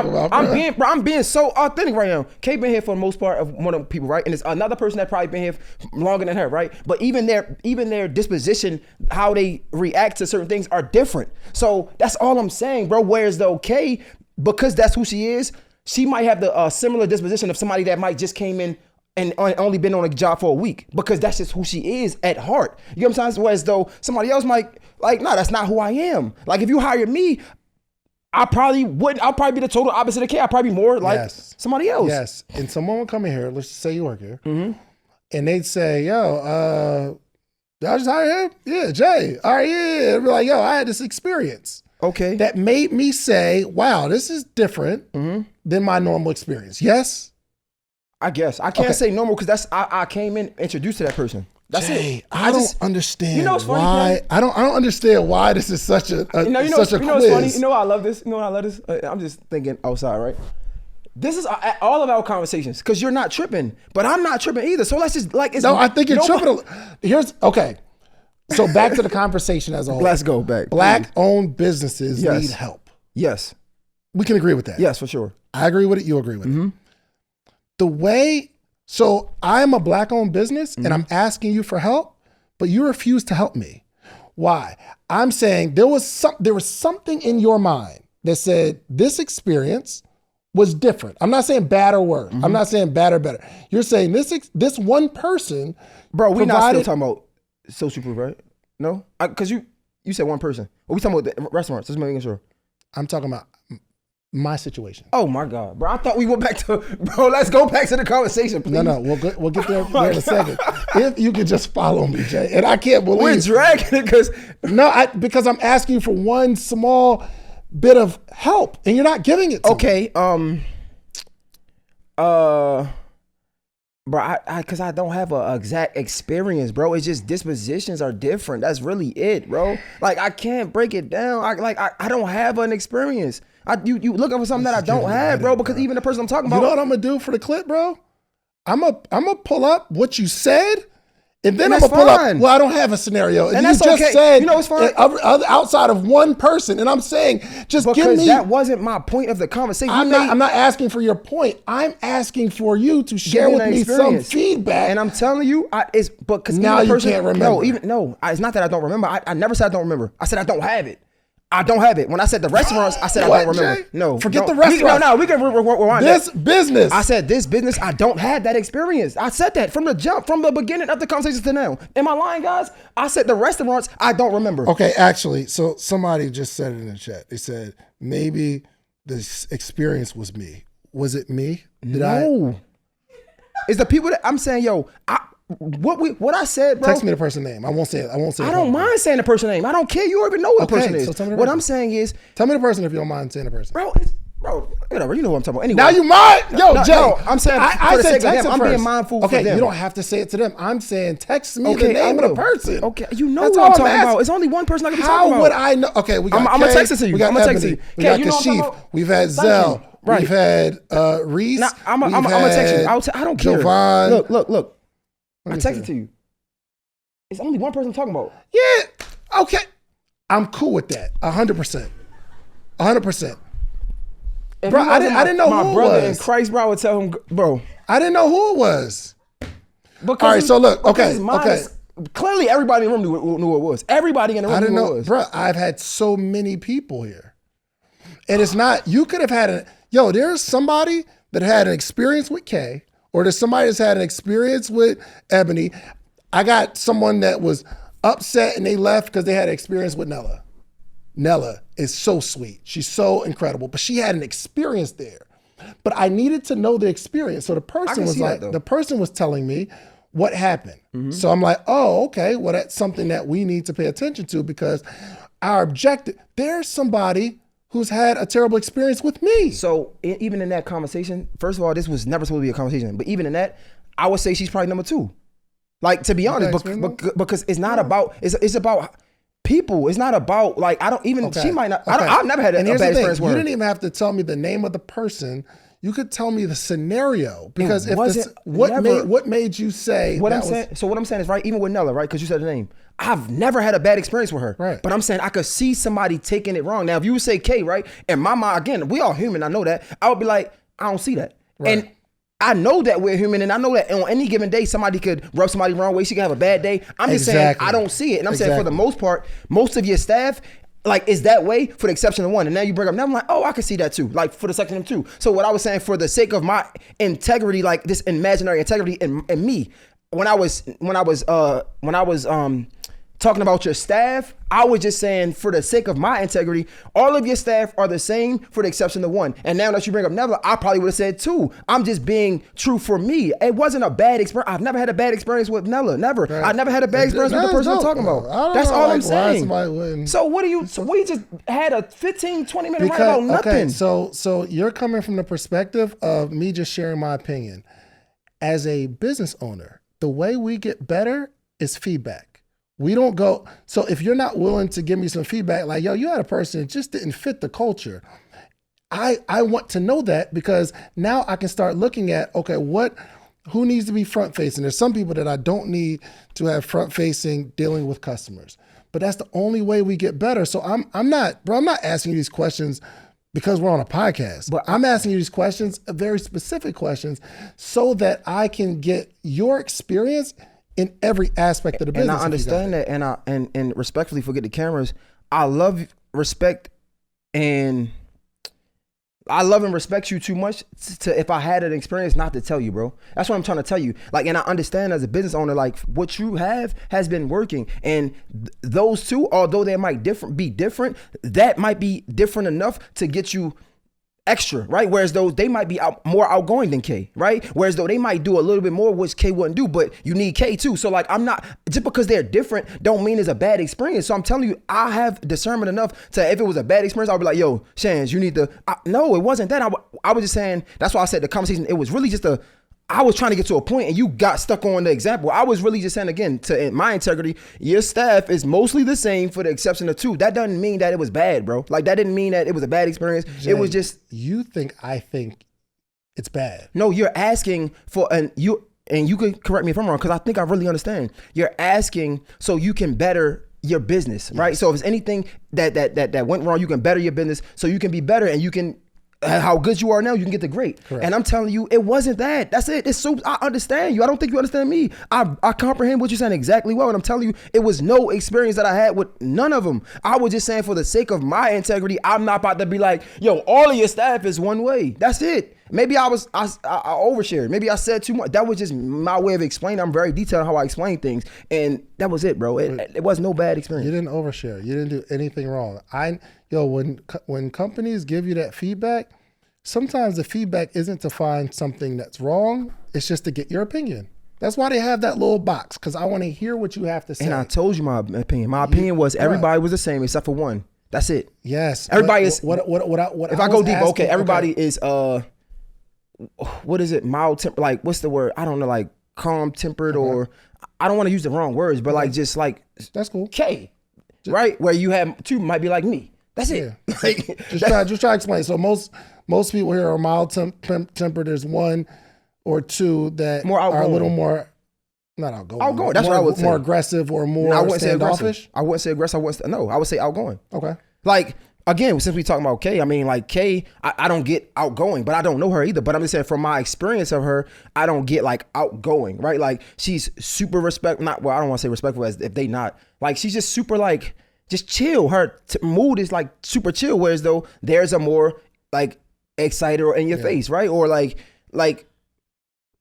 I'm being so authentic right now. K been here for the most part of one of the people, right? And it's another person that probably been here longer than her, right? But even their disposition, how they react to certain things are different. So that's all I'm saying, bro. Whereas though K, because that's who she is, she might have the similar disposition of somebody that might just came in and only been on a job for a week, because that's just who she is at heart. You know what I'm saying? Whereas though somebody else might like, no, that's not who I am. Like if you hire me, I probably wouldn't. I'll probably be the total opposite of K. I'll probably be more like somebody else. Yes. And someone would come in here, let's just say you work here, and they'd say, yo, y'all just hire him? Yeah, Jay. All right, yeah. They'd be like, yo, I had this experience. Okay. That made me say, wow, this is different than my normal experience. Yes? I guess. I can't say normal because that's I came in introduced to that person. That's Jay, it. I don't understand. You know what's funny, why. I don't understand why this is such a you know quiz. what's funny? You know why I love this? I'm just thinking outside, right? This is all of our conversations because you're not tripping, but I'm not tripping either. So let's just like it's I think you're tripping. Here's okay. So back to the conversation as a whole. Let's go back. Black-owned businesses need help. Yes. We can agree with that. Yes, for sure. I agree with it. You agree with it. So I'm a Black-owned business and I'm asking you for help, but you refuse to help me. Why? I'm saying there was something in your mind that said this experience was different. I'm not saying bad or worse. I'm not saying bad or better. You're saying this one person, bro. We're not still talking about social proof, right? No, because you said one person. Are we talking about the restaurants? Just making sure. I'm talking about my situation. Oh my God, bro! I thought we went back to, bro. Let's go back to the conversation, please. No, we'll get there in a second. If you could just follow me, Jay, and I can't believe we're dragging it because because I'm asking you for one small bit of help, and you're not giving it to me. Bro, because I don't have a exact experience, bro. It's just dispositions are different. That's really it, bro. Like I can't break it down. I don't have an experience. You looking for something that I don't have, bro. Because even the person I'm talking about, you know what I'm gonna do for the clip, bro? I'm gonna pull up what you said, and then I'm gonna pull up. Well, I don't have a scenario, and you that's just okay. said, you know what's funny? Outside of one person, and I'm saying, just give me. That wasn't my point of the conversation. I'm not asking for your point. I'm asking for you to share with me some feedback. And I'm telling you, it's because now you can't remember. It's not that I don't remember. I never said I don't remember. I said I don't have it. I don't have it. When I said the restaurants, I said I don't remember. Jay? No, forget the restaurants. We can rewind this business. I said this business. I don't have that experience. I said that from the jump, from the beginning of the conversation to now. Am I lying, guys? I said the restaurants. I don't remember. Okay, actually, so somebody just said it in the chat. They said maybe this experience was me. Was it me? No. It's the people that I'm saying, yo. What I said, bro. Text me the person's name. I won't say it. I don't mind saying the person's name. I don't care. You already know what the person is. So tell me the what person. I'm saying is, tell me the person if you don't mind saying the person. Bro, Whatever, you know what I'm talking about. Anyway, Now you mind? Yo, No, Jay. no, I'm saying for the said sake of text them, it I'm being first. mindful Okay, for them. you don't have to say it to them. I'm saying text me Okay, the name I of the will. person. Okay, you know That's what all I'm talking asking. about. It's only one person I can be talking about. How would I know? Okay, we got I'm gonna Kay, text it to you. We got I'm gonna text it Ebony, to you. we Kay, got you know what I'm talking Kashif, about? we've had Thank Zell, you. Right. we've had Reese. Nah, I'm we've gonna text you. had I don't care. Jovan. Look. Let I me texted see. to you. It's only one person I'm talking about. Yeah, okay. I'm cool with that. 100%. 100%. If Bro, he I wasn't didn't know my who it brother was. in Christ, bro, I would tell him, bro. I didn't know who it was. Because All right, so look, okay, his mind okay. is- clearly, everybody in the room knew who it was. Everybody in the room I knew didn't who know, it was. bro. I've had so many people here, and it's not. You could have had there's somebody that had an experience with Kay, or there's somebody that's had an experience with Ebony. I got someone that was upset and they left because they had an experience with Nella. Nella is so sweet. She's so incredible, but she had an experience there. But I needed to know the experience. So the person can was see that, like, though. the person was telling me what happened. So I'm like, oh, okay. Well, that's something that we need to pay attention to because our objective, there's somebody who's had a terrible experience with me. So even in that conversation, first of all, this was never supposed to be a conversation. But even in that, I would say she's probably number 2. Like, to be honest, because it's not about, it's about people. It's not about, like, I don't even, she might not, I've never had a bad experience with You her. didn't even have to tell me the name of the person. You could tell me the scenario because what made you say what that I'm saying? So what I'm saying is, right, even with Nella, right, because you said the name, I've never had a bad experience with her. Right. But I'm saying I could see somebody taking it wrong. Now, if you would say K, right, in my mind, again, we all human, I know that, I would be like, I don't see that. Right. And I know that we're human, and I know that on any given day, somebody could rub somebody the wrong way. She could have a bad day. I'm just saying I don't see it. And I'm saying for the most part, most of your staff, like, is that way for the exception of one. And now you bring up, now I'm like, oh, I can see that too. Like, for the exception of 2. So what I was saying, for the sake of my integrity, like this imaginary integrity in me, when I was talking about your staff, I was just saying, for the sake of my integrity, all of your staff are the same for the exception of 1. And now that you bring up Nella, I probably would have said 2. I'm just being true for me. It wasn't a bad experience. I've never had a bad experience with Nella. Never. Right. I never had a bad experience with the person I'm talking about. That's all I'm saying. So we just had a 15, 20 minute rant about nothing. Okay, so you're coming from the perspective of me just sharing my opinion. As a business owner, the way we get better is feedback. We don't go, so if you're not willing to give me some feedback, like, yo, you had a person that just didn't fit the culture. I want to know that because now I can start looking at, okay, who needs to be front facing? There's some people that I don't need to have front facing dealing with customers, but that's the only way we get better. So I'm not asking you these questions because we're on a podcast, but I'm asking you these questions, very specific questions, so that I can get your experience in every aspect of the business. And I understand that, and respectfully, forget the cameras. I love, respect, and respect you too much to, if I had an experience, not to tell you, bro. That's what I'm trying to tell you. Like, and I understand as a business owner, like, what you have has been working, and those two, although they might be different, that might be different enough to get you extra, right? Whereas though they might be more outgoing than K, right? Whereas though they might do a little bit more, which K wouldn't do, but you need K too. So like, I'm not, just because they're different don't mean it's a bad experience. So I'm telling you, I have discernment enough to, if it was a bad experience, I'll be like, yo, Shands, you need to, no, it wasn't that. I was just saying, that's why I said the conversation, it was really just I was trying to get to a point and you got stuck on the example. I was really just saying, again, to my integrity, your staff is mostly the same for the exception of 2. That doesn't mean that it was bad, bro. Like, that didn't mean that it was a bad experience. Jay, it was just. I think it's bad. No, you're asking for, and you can correct me if I'm wrong, because I think I really understand. You're asking so you can better your business, right? So if there's anything that went wrong, you can better your business so you can be better and you can, how good you are now, you can get the great. Correct. And I'm telling you, it wasn't that. That's it. It's so, I understand you. I don't think you understand me. I comprehend what you're saying exactly well. And I'm telling you, it was no experience that I had with none of them. I was just saying, for the sake of my integrity, I'm not about to be like, yo, all of your staff is one way. That's it. Maybe I overshared. Maybe I said too much. That was just my way of explaining. I'm very detailed on how I explain things. And that was it, bro. It was no bad experience. You didn't overshare. You didn't do anything wrong. When companies give you that feedback, sometimes the feedback isn't to find something that's wrong. It's just to get your opinion. That's why they have that little box, because I want to hear what you have to say. And I told you my opinion. My opinion was everybody was the same except for 1. That's it. Yes. Everybody but is. What If I go was deep, asking- okay, everybody is what is it? Mild temper, like what's the word? I don't know, like calm tempered, or I don't want to use the wrong words, but like just like That's cool. K, right? Where you have two might be like me. That's it. Yeah. Like, Just try to explain. So most people here are mild tempered. There's one or two that More are a outgoing. little more not outgoing. Outgoing, but that's more, what I would say. More aggressive or more I wouldn't say aggressive. standoffish. I wouldn't say aggressive. I would say outgoing. Okay. Like again, since we talking about Kay, I mean, like Kay, I don't get outgoing, but I don't know her either. But I'm just saying, from my experience of her, I don't get like outgoing, right? Like she's super respectful. I don't want to say respectful as if they not. Like she's just super like just chill. Her mood is like super chill. Whereas though there's a more like excited or in your face, right? Or like.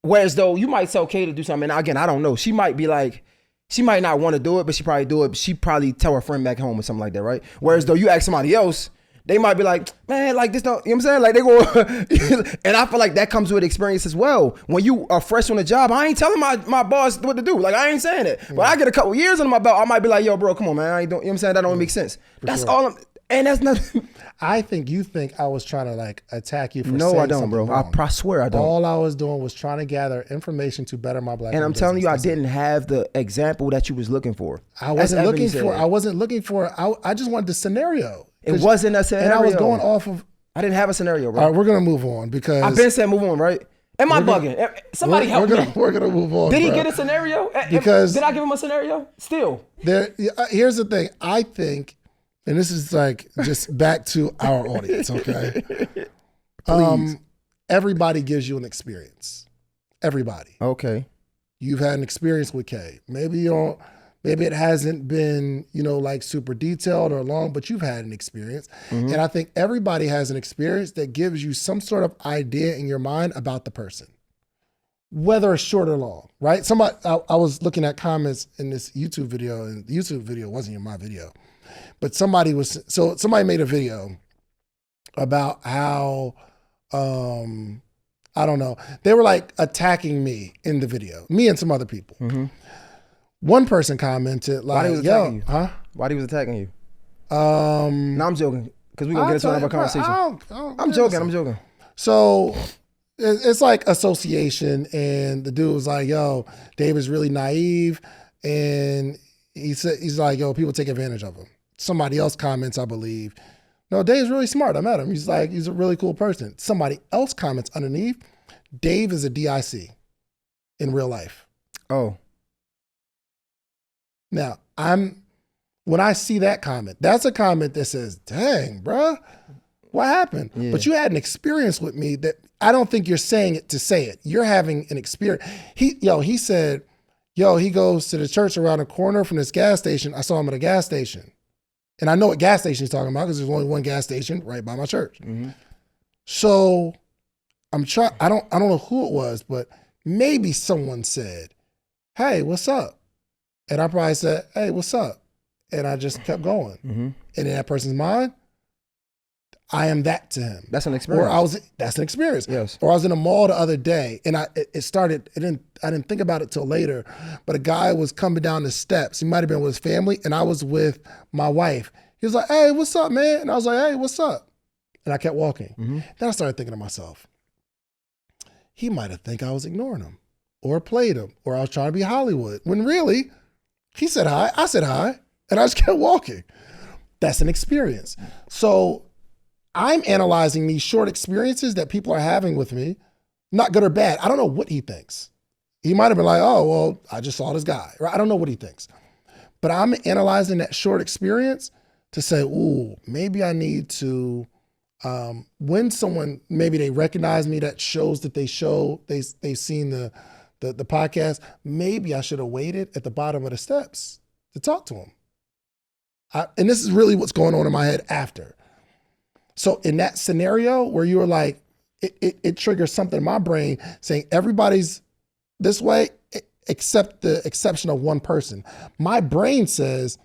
Whereas though you might tell Kay to do something, and again, I don't know. She might be like, she might not want to do it, but she probably do it. She probably tell her friend back home or something like that, right? Whereas though you ask somebody else, they might be like, man, like this don't, you know what I'm saying? Like they go, and I feel like that comes with experience as well. When you are fresh on the job, I ain't telling my boss what to do. Like I ain't saying it. But I get a couple years under my belt, I might be like, yo, bro, come on, man. I ain't doing, you know what I'm saying? That don't make sense. That's sure. all and that's not. I think you think I was trying to like attack you for No, saying I don't, something bro. wrong. I swear I don't. All I was doing was trying to gather information to better my black. And I'm telling you, I business. didn't have the example that you was looking for. I wasn't That's looking Ebony for. said. I wasn't looking for. I just wanted the scenario. It wasn't a scenario. And I was going off of. I didn't have a scenario, bro. All right, we're gonna move on because I've been saying move on, right? Am I bugging? Somebody help me. We're gonna move on. Did he bro. get a scenario? Because- did I give him a scenario? Still. Here's the thing. I think, and this is like just back to our audience, okay? Everybody gives you an experience. Everybody. Okay. You've had an experience with Kay. Maybe you don't. Maybe it hasn't been, like super detailed or long, but you've had an experience. And I think everybody has an experience that gives you some sort of idea in your mind about the person, whether it's short or long, right? Somebody, I was looking at comments in this YouTube video, and the YouTube video wasn't even my video, but somebody made a video about how, I don't know, they were like attacking me in the video, me and some other people. One person commented like, Why he was attacking you? huh? Why he was attacking you? No, No, I'm joking. Because we're going to get into another conversation. I'm joking. So it's like association, and the dude was like, yo, Dave is really naive, and he's like, yo, people take advantage of him. Somebody else comments, I believe, no, Dave's really smart. I met him. He's a really cool person. Somebody else comments underneath, Dave is a DIC in real life. Oh. Now, when I see that comment, that's a comment that says, dang, bruh, what happened? Yeah. But you had an experience with me that I don't think you're saying it to say it. You're having an experience. He said, he goes to the church around the corner from this gas station. I saw him at a gas station. And I know what gas station he's talking about because there's only one gas station right by my church. So I'm trying, I don't know who it was, but maybe someone said, hey, what's up? And I probably said, hey, what's up? And I just kept going. And in that person's mind, I am that to him. That's an experience. That's an experience. Yes. Or I was in a mall the other day, and I didn't think about it till later, but a guy was coming down the steps. He might have been with his family, and I was with my wife. He was like, hey, what's up, man? And I was like, hey, what's up? And I kept walking. Then I started thinking to myself, he might have think I was ignoring him or played him, or I was trying to be Hollywood, when really, he said hi, I said hi, and I just kept walking. That's an experience. So I'm analyzing these short experiences that people are having with me, not good or bad. I don't know what he thinks. He might have been like, oh, well, I just saw this guy. Right? I don't know what he thinks. But I'm analyzing that short experience to say, ooh, maybe I need to, when someone, maybe they recognize me, that shows that they've seen the podcast, maybe I should have waited at the bottom of the steps to talk to him. And this is really what's going on in my head after. So in that scenario where you were like, it triggers something in my brain saying everybody's this way except the exception of one person. My brain says,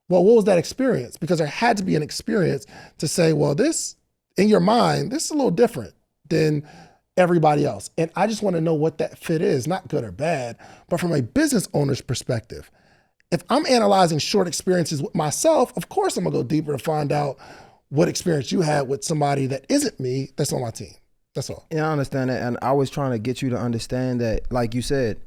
well, what was that experience? Because there had to be an experience to say, well, this, in your mind, this is a little different than everybody else. And I just want to know what that fit is, not good or bad, but from a business owner's perspective. if I'm analyzing short experiences with myself, of course I'm gonna go deeper to find out what experience you had with somebody that isn't me, that's on my team. That's all. Yeah, I understand that. And I was trying to get you to understand that, like you said,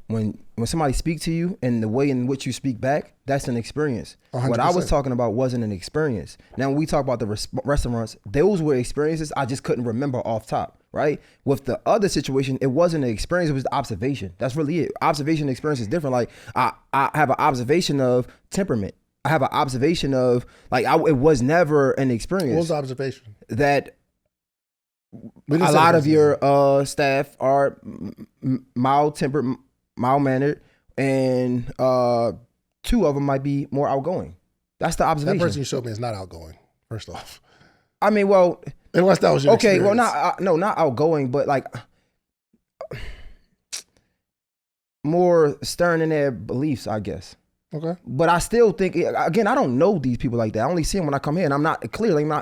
when somebody speaks to you and the way in which you speak back, that's an experience. 100%. What I was talking about wasn't an experience. Now, when we talk about the restaurants, those were experiences I just couldn't remember off top, right? With the other situation, it wasn't an experience, it was the observation. That's really it. Observation experience is different. Like, I have an observation of temperament. I have an observation of, like, it was never an experience. What was the observation? That a lot of your staff are mild-tempered, mild-mannered, and 2 of them might be more outgoing. That's the observation. That person you showed me is not outgoing, first off. I mean, well... Unless that was your okay, experience. well, not outgoing, but like... more stern in their beliefs, I guess. Okay. But I still think, again, I don't know these people like that. I only see them when I come here, and I'm not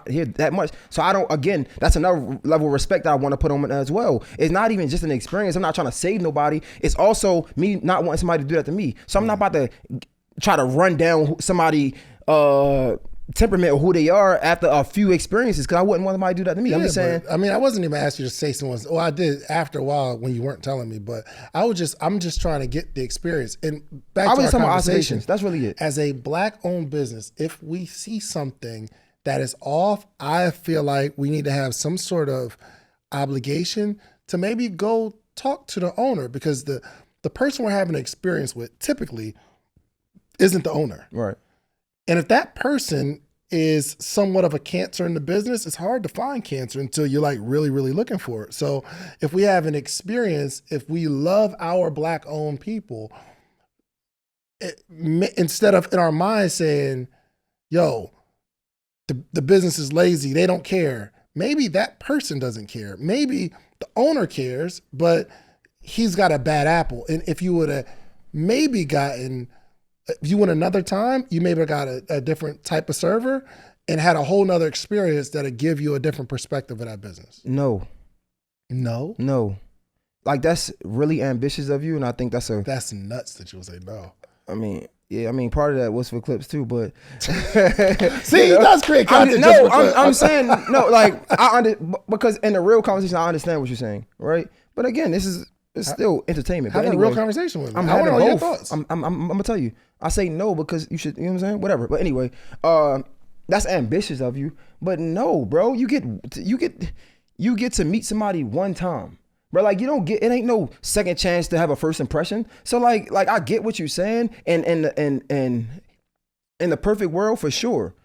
here that much. So I don't, again, that's another level of respect that I want to put on as well. It's not even just an experience. I'm not trying to save nobody. It's also me not wanting somebody to do that to me. So I'm not about to try to run down somebody temperament or who they are after a few experiences, because I wouldn't want somebody to do that to me. Yeah, I'm just saying. I mean, I wasn't even asking you to say someone's. Well, I did after a while when you weren't telling me, but I'm just trying to get the experience. And back to our talking about conversation, observations. That's really it. As a Black-owned business, if we see something that is off, I feel like we need to have some sort of obligation to maybe go talk to the owner, because the person we're having an experience with typically isn't the owner. Right. And if that person is somewhat of a cancer in the business, it's hard to find cancer until you're like really, really looking for it. So if we have an experience, if we love our Black-owned people, instead of in our mind saying, yo, the business is lazy, they don't care. Maybe that person doesn't care. Maybe the owner cares, but he's got a bad apple. And if you would have maybe gotten... If you went another time, you maybe got a different type of server and had a whole nother experience that'll give you a different perspective of that business. No. Like, that's really ambitious of you, and I think that's nuts that you would say no. I mean, yeah, I mean, part of that was for clips too, but see, that's great content. I'm saying no, like because in the real conversation, I understand what you're saying, right? But again, it's still entertainment. Having anyway, a real conversation with me. I'm having both. Your thoughts. I'm gonna tell you. I say no because you should. You know what I'm saying? Whatever. But anyway, that's ambitious of you. But no, bro, you get to meet somebody one time, bro. Like, you don't get. It ain't no second chance to have a first impression. So like I get what you're saying, and in the perfect world for sure.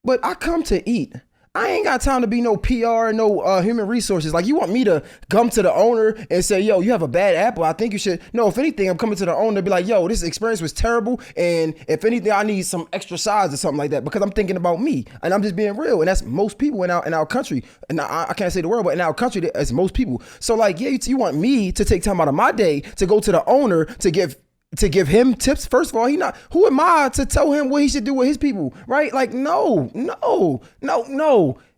But I come to eat. I ain't got time to be no PR, no human resources. Like, you want me to come to the owner and say, yo, you have a bad apple, I think you should. No, if anything, I'm coming to the owner and be like, yo, this experience was terrible. And if anything, I need some extra size or something like that, because I'm thinking about me and I'm just being real. And that's most people in our country. And I can't say the word, but in our country, that's most people. So like, yeah, you want me to take time out of my day to go to the owner to give him tips. First of all, who am I to tell him what he should do with his people, right? Like, no.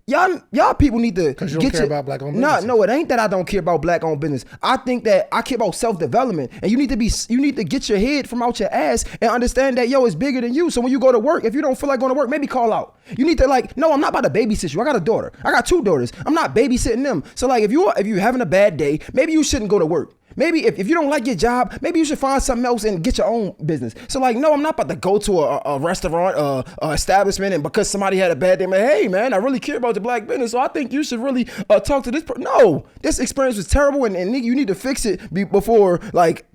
Y'all people need to, because you don't care about Black-owned business. No, it ain't that I don't care about Black-owned business. I think that I care about self-development, and you need to get your head from out your ass and understand that, yo, it's bigger than you. So when you go to work, if you don't feel like going to work, maybe call out. You need to, like, no, I'm not about to babysit you. I got a daughter. I got 2 daughters. I'm not babysitting them. So like, if you're having a bad day, maybe you shouldn't go to work. Maybe if you don't like your job, maybe you should find something else and get your own business. So like, no, I'm not about to go to a restaurant, establishment, and because somebody had a bad day, man, hey man, I really care about the Black business, so I think you should really talk to this person. No, this experience was terrible, and you need to fix it before, like,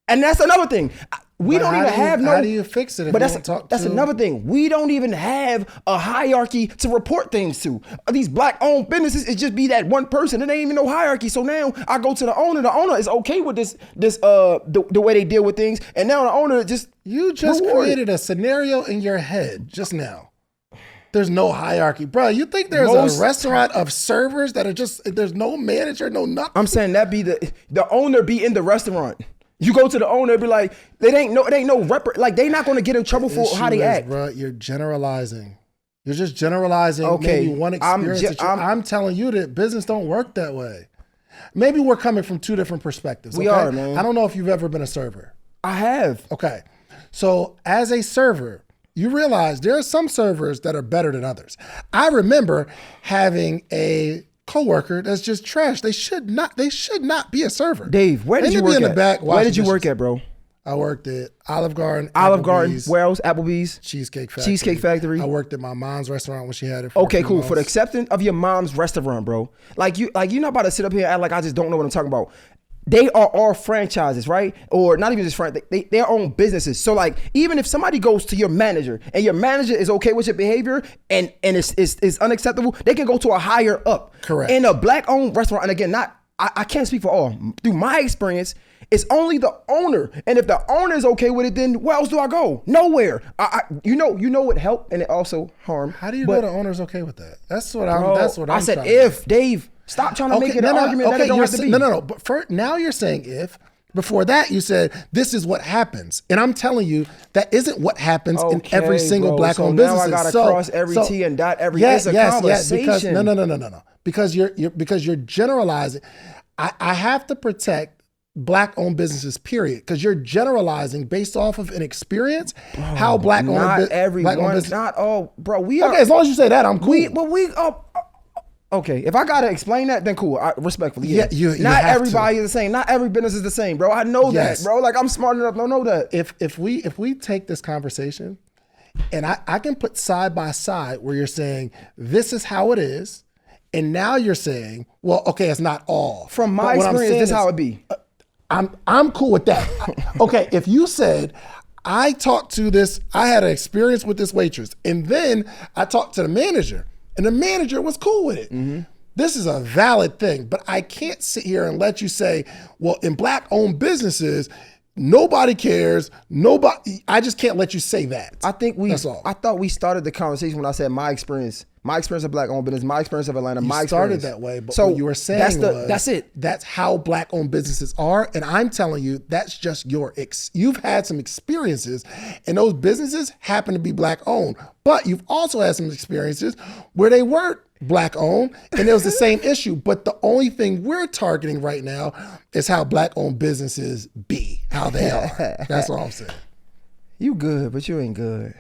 and that's another thing. We don't even have no. How do you fix it? If but you don't talk that's to... another thing. We don't even have a hierarchy to report things to. These Black-owned businesses, it just be that one person. It ain't even no hierarchy. So now I go to the owner. The owner is okay with this the way they deal with things. And now the owner you just created a scenario in your head just now. There's no hierarchy, bro. You think there's a restaurant of servers that are just, there's no manager, no nothing? I'm saying that be the owner be in the restaurant. You go to the owner and be like, it ain't no like, they not gonna get in trouble for how they act. Bro, you're generalizing. You're just generalizing okay. maybe one experience. I'm telling you that business don't work that way. Maybe we're coming from 2 different perspectives. We are, man. I don't know if you've ever been a server. I have. Okay. So as a server, you realize there are some servers that are better than others. I remember having a coworker that's just trash. They should not be a server. Dave, where did They you need to be work in the at? back Where did you washing work dishes. at, bro? I worked at Olive Garden, Olive Garden, Applebee's, where else? Applebee's, Cheesecake Factory. Cheesecake Factory. I worked at my mom's restaurant when she had it. For Okay, a few cool. For the months. acceptance of your mom's restaurant, bro. You're not about to sit up here and act like I just don't know what I'm talking about. They are all franchises, right? Or not even just their own businesses. So like, even if somebody goes to your manager and your manager is okay with your behavior and it's unacceptable, they can go to a higher up. Correct. In a black-owned restaurant, and again, I can't speak for all. Through my experience, it's only the owner, and if the owner is okay with it, then where else do I go? Nowhere. You know what helped and it also harmed. How do you know the owner's okay with that? That's what I'm. I said if Dave. Stop trying to make it an argument that it don't have to be. No. But now you're saying if. Before that, you said this is what happens, and I'm telling you that isn't what happens in every single black-owned business. Now I gotta cross every T and dot every. It's a conversation. Because no. Because you're generalizing. I have to protect black-owned businesses. Period. Because you're generalizing based off of an experience. How black-owned everyone, not all, bro. We are okay. As long as you say that, I'm cool. Okay, if I gotta explain that, then cool. Respectfully, yeah. You not have everybody is the same. Not every business is the same, bro. I know that, bro. Like I'm smart enough to know that. If we take this conversation, and I can put side by side where you're saying this is how it is, and now you're saying, well, okay, it's not all. From my experience, this is how it be. I'm cool with that. Okay, if you said, I talked to this, I had an experience with this waitress, and then I talked to the manager. And the manager was cool with it. Mm-hmm. This is a valid thing, but I can't sit here and let you say, well, in black-owned businesses, nobody cares. I just can't let you say that. That's all. I thought we started the conversation when I said my experience of black-owned business, my experience of Atlanta, my experience. Started that way, but what you were saying that's it. That's how black-owned businesses are, and I'm telling you, that's just you've had some experiences, and those businesses happen to be black-owned, but you've also had some experiences where they weren't black-owned, and it was the same issue, but the only thing we're targeting right now is how black-owned businesses be, how they are. That's all I'm saying. You good, but you ain't good.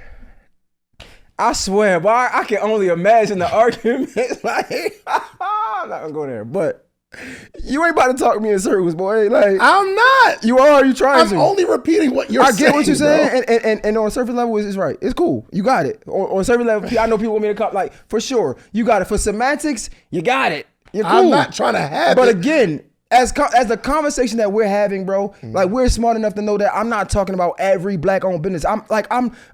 I swear, boy, I can only imagine the argument. Like, I'm not gonna go there, but you ain't about to talk me in circles, boy. Like, I'm not. You are. You trying to? I'm only repeating what you're saying. I get what you're saying, and on a surface level, it's right. It's cool. You got it. On a surface level, I know people want me to come. Like, for sure, you got it. For semantics, you got it. You're cool. I'm not trying to have but it. But again, as the conversation that we're having, bro, like we're smart enough to know that I'm not talking about every black-owned business. I'm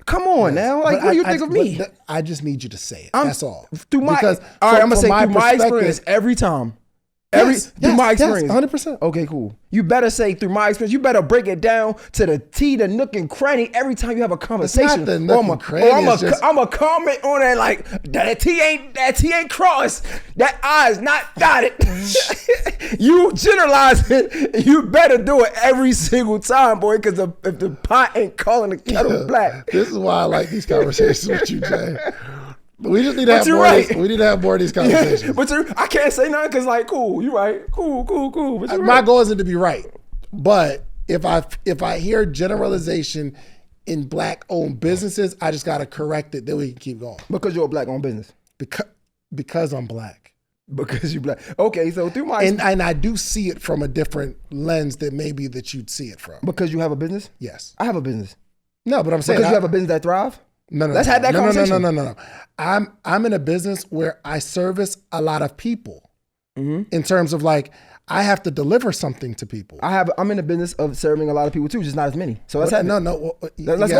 come on now. Like, what do you think of me? I just need you to say it. That's all. All right, I'm gonna say through my experience every time. Through my experience. 100%. Okay, cool. You better say through my experience. You better break it down to the T, the nook and cranny every time you have a conversation. It's not the nook and cranny. I'm a comment on that like that T ain't crossed. That I is not dotted. You generalize it. You better do it every single time, boy. Because if the pot ain't calling the kettle black. This is why I like these conversations with you, Jay. We just need to have more. We need to have more of these conversations. But I can't say nothing because, like, cool, you right, cool. But my goal isn't to be right, but if I hear generalization in black-owned businesses, I just gotta correct it. Then we can keep going. Because you're a black-owned business. Because I'm black. Because you black. Okay, so through my and I do see it from a different lens than maybe that you'd see it from. Because you have a business. Yes, I have a business. No, but I'm saying because you have a business that thrive. No. Let's have that conversation. No. I'm in a business where I service a lot of people. Mm-hmm. In terms of like, I have to deliver something to people. I'm in the business of serving a lot of people too, just not as many. So let's have let's go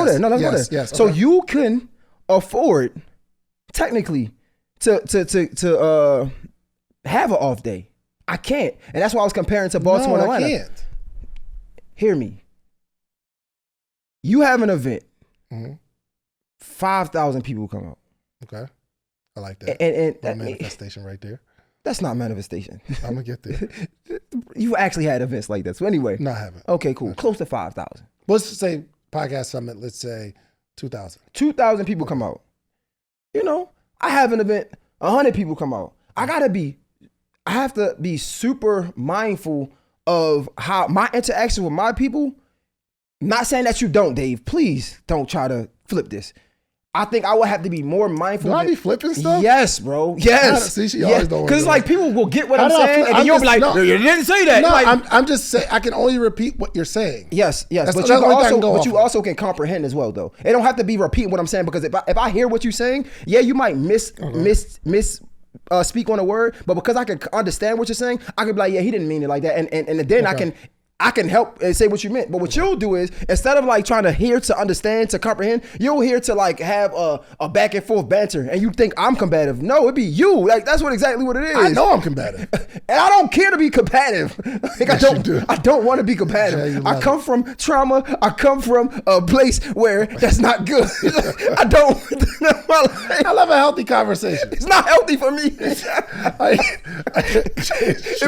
there. Let's go there. Yes. So you can afford, technically, to have an off day. I can't, and that's why I was comparing to Baltimore and Atlanta. I can't. Hear me. You have an event. Mm-hmm. 5,000 people come out. Okay. I like that. And that manifestation right there. That's not manifestation. I'm going to get there. You actually had events like that. So anyway. No, I haven't. Okay, cool. Close to 5,000. Let's say podcast summit, let's say 2,000. 2,000 people come out. You know, I have an event, 100 people come out. I have to be super mindful of how my interaction with my people Not saying that you don't, Dave. Please don't try to flip this. I think I would have to be more mindful. Do I be flipping stuff? Yes, bro. Yes. See, she always don't. Because like people will get what I'm How do I saying, flip? and then I'm you'll just- be like, no. you didn't say that. No, Like, I'm just saying I can only repeat what you're saying. yes. That's But the you can only thing I also, can go but off you of. also can comprehend as well, though. It don't have to be repeating what I'm saying, because if I hear what you're saying, yeah, you might miss speak on a word, but because I can understand what you're saying, I can be like, yeah, he didn't mean it like that, and then I can help and say what you meant. But what you'll do is, instead of like trying to hear to understand to comprehend, you'll hear to like have a back and forth banter, and you think I'm combative. No, it'd be you. Like that's exactly what it is. I know I'm combative. And I don't care to be combative. Like Yes, you do. I don't want to be Jay, combative. you I love come from trauma. I come from a place where that's not good. I don't. I love a healthy conversation. It's not healthy for me. It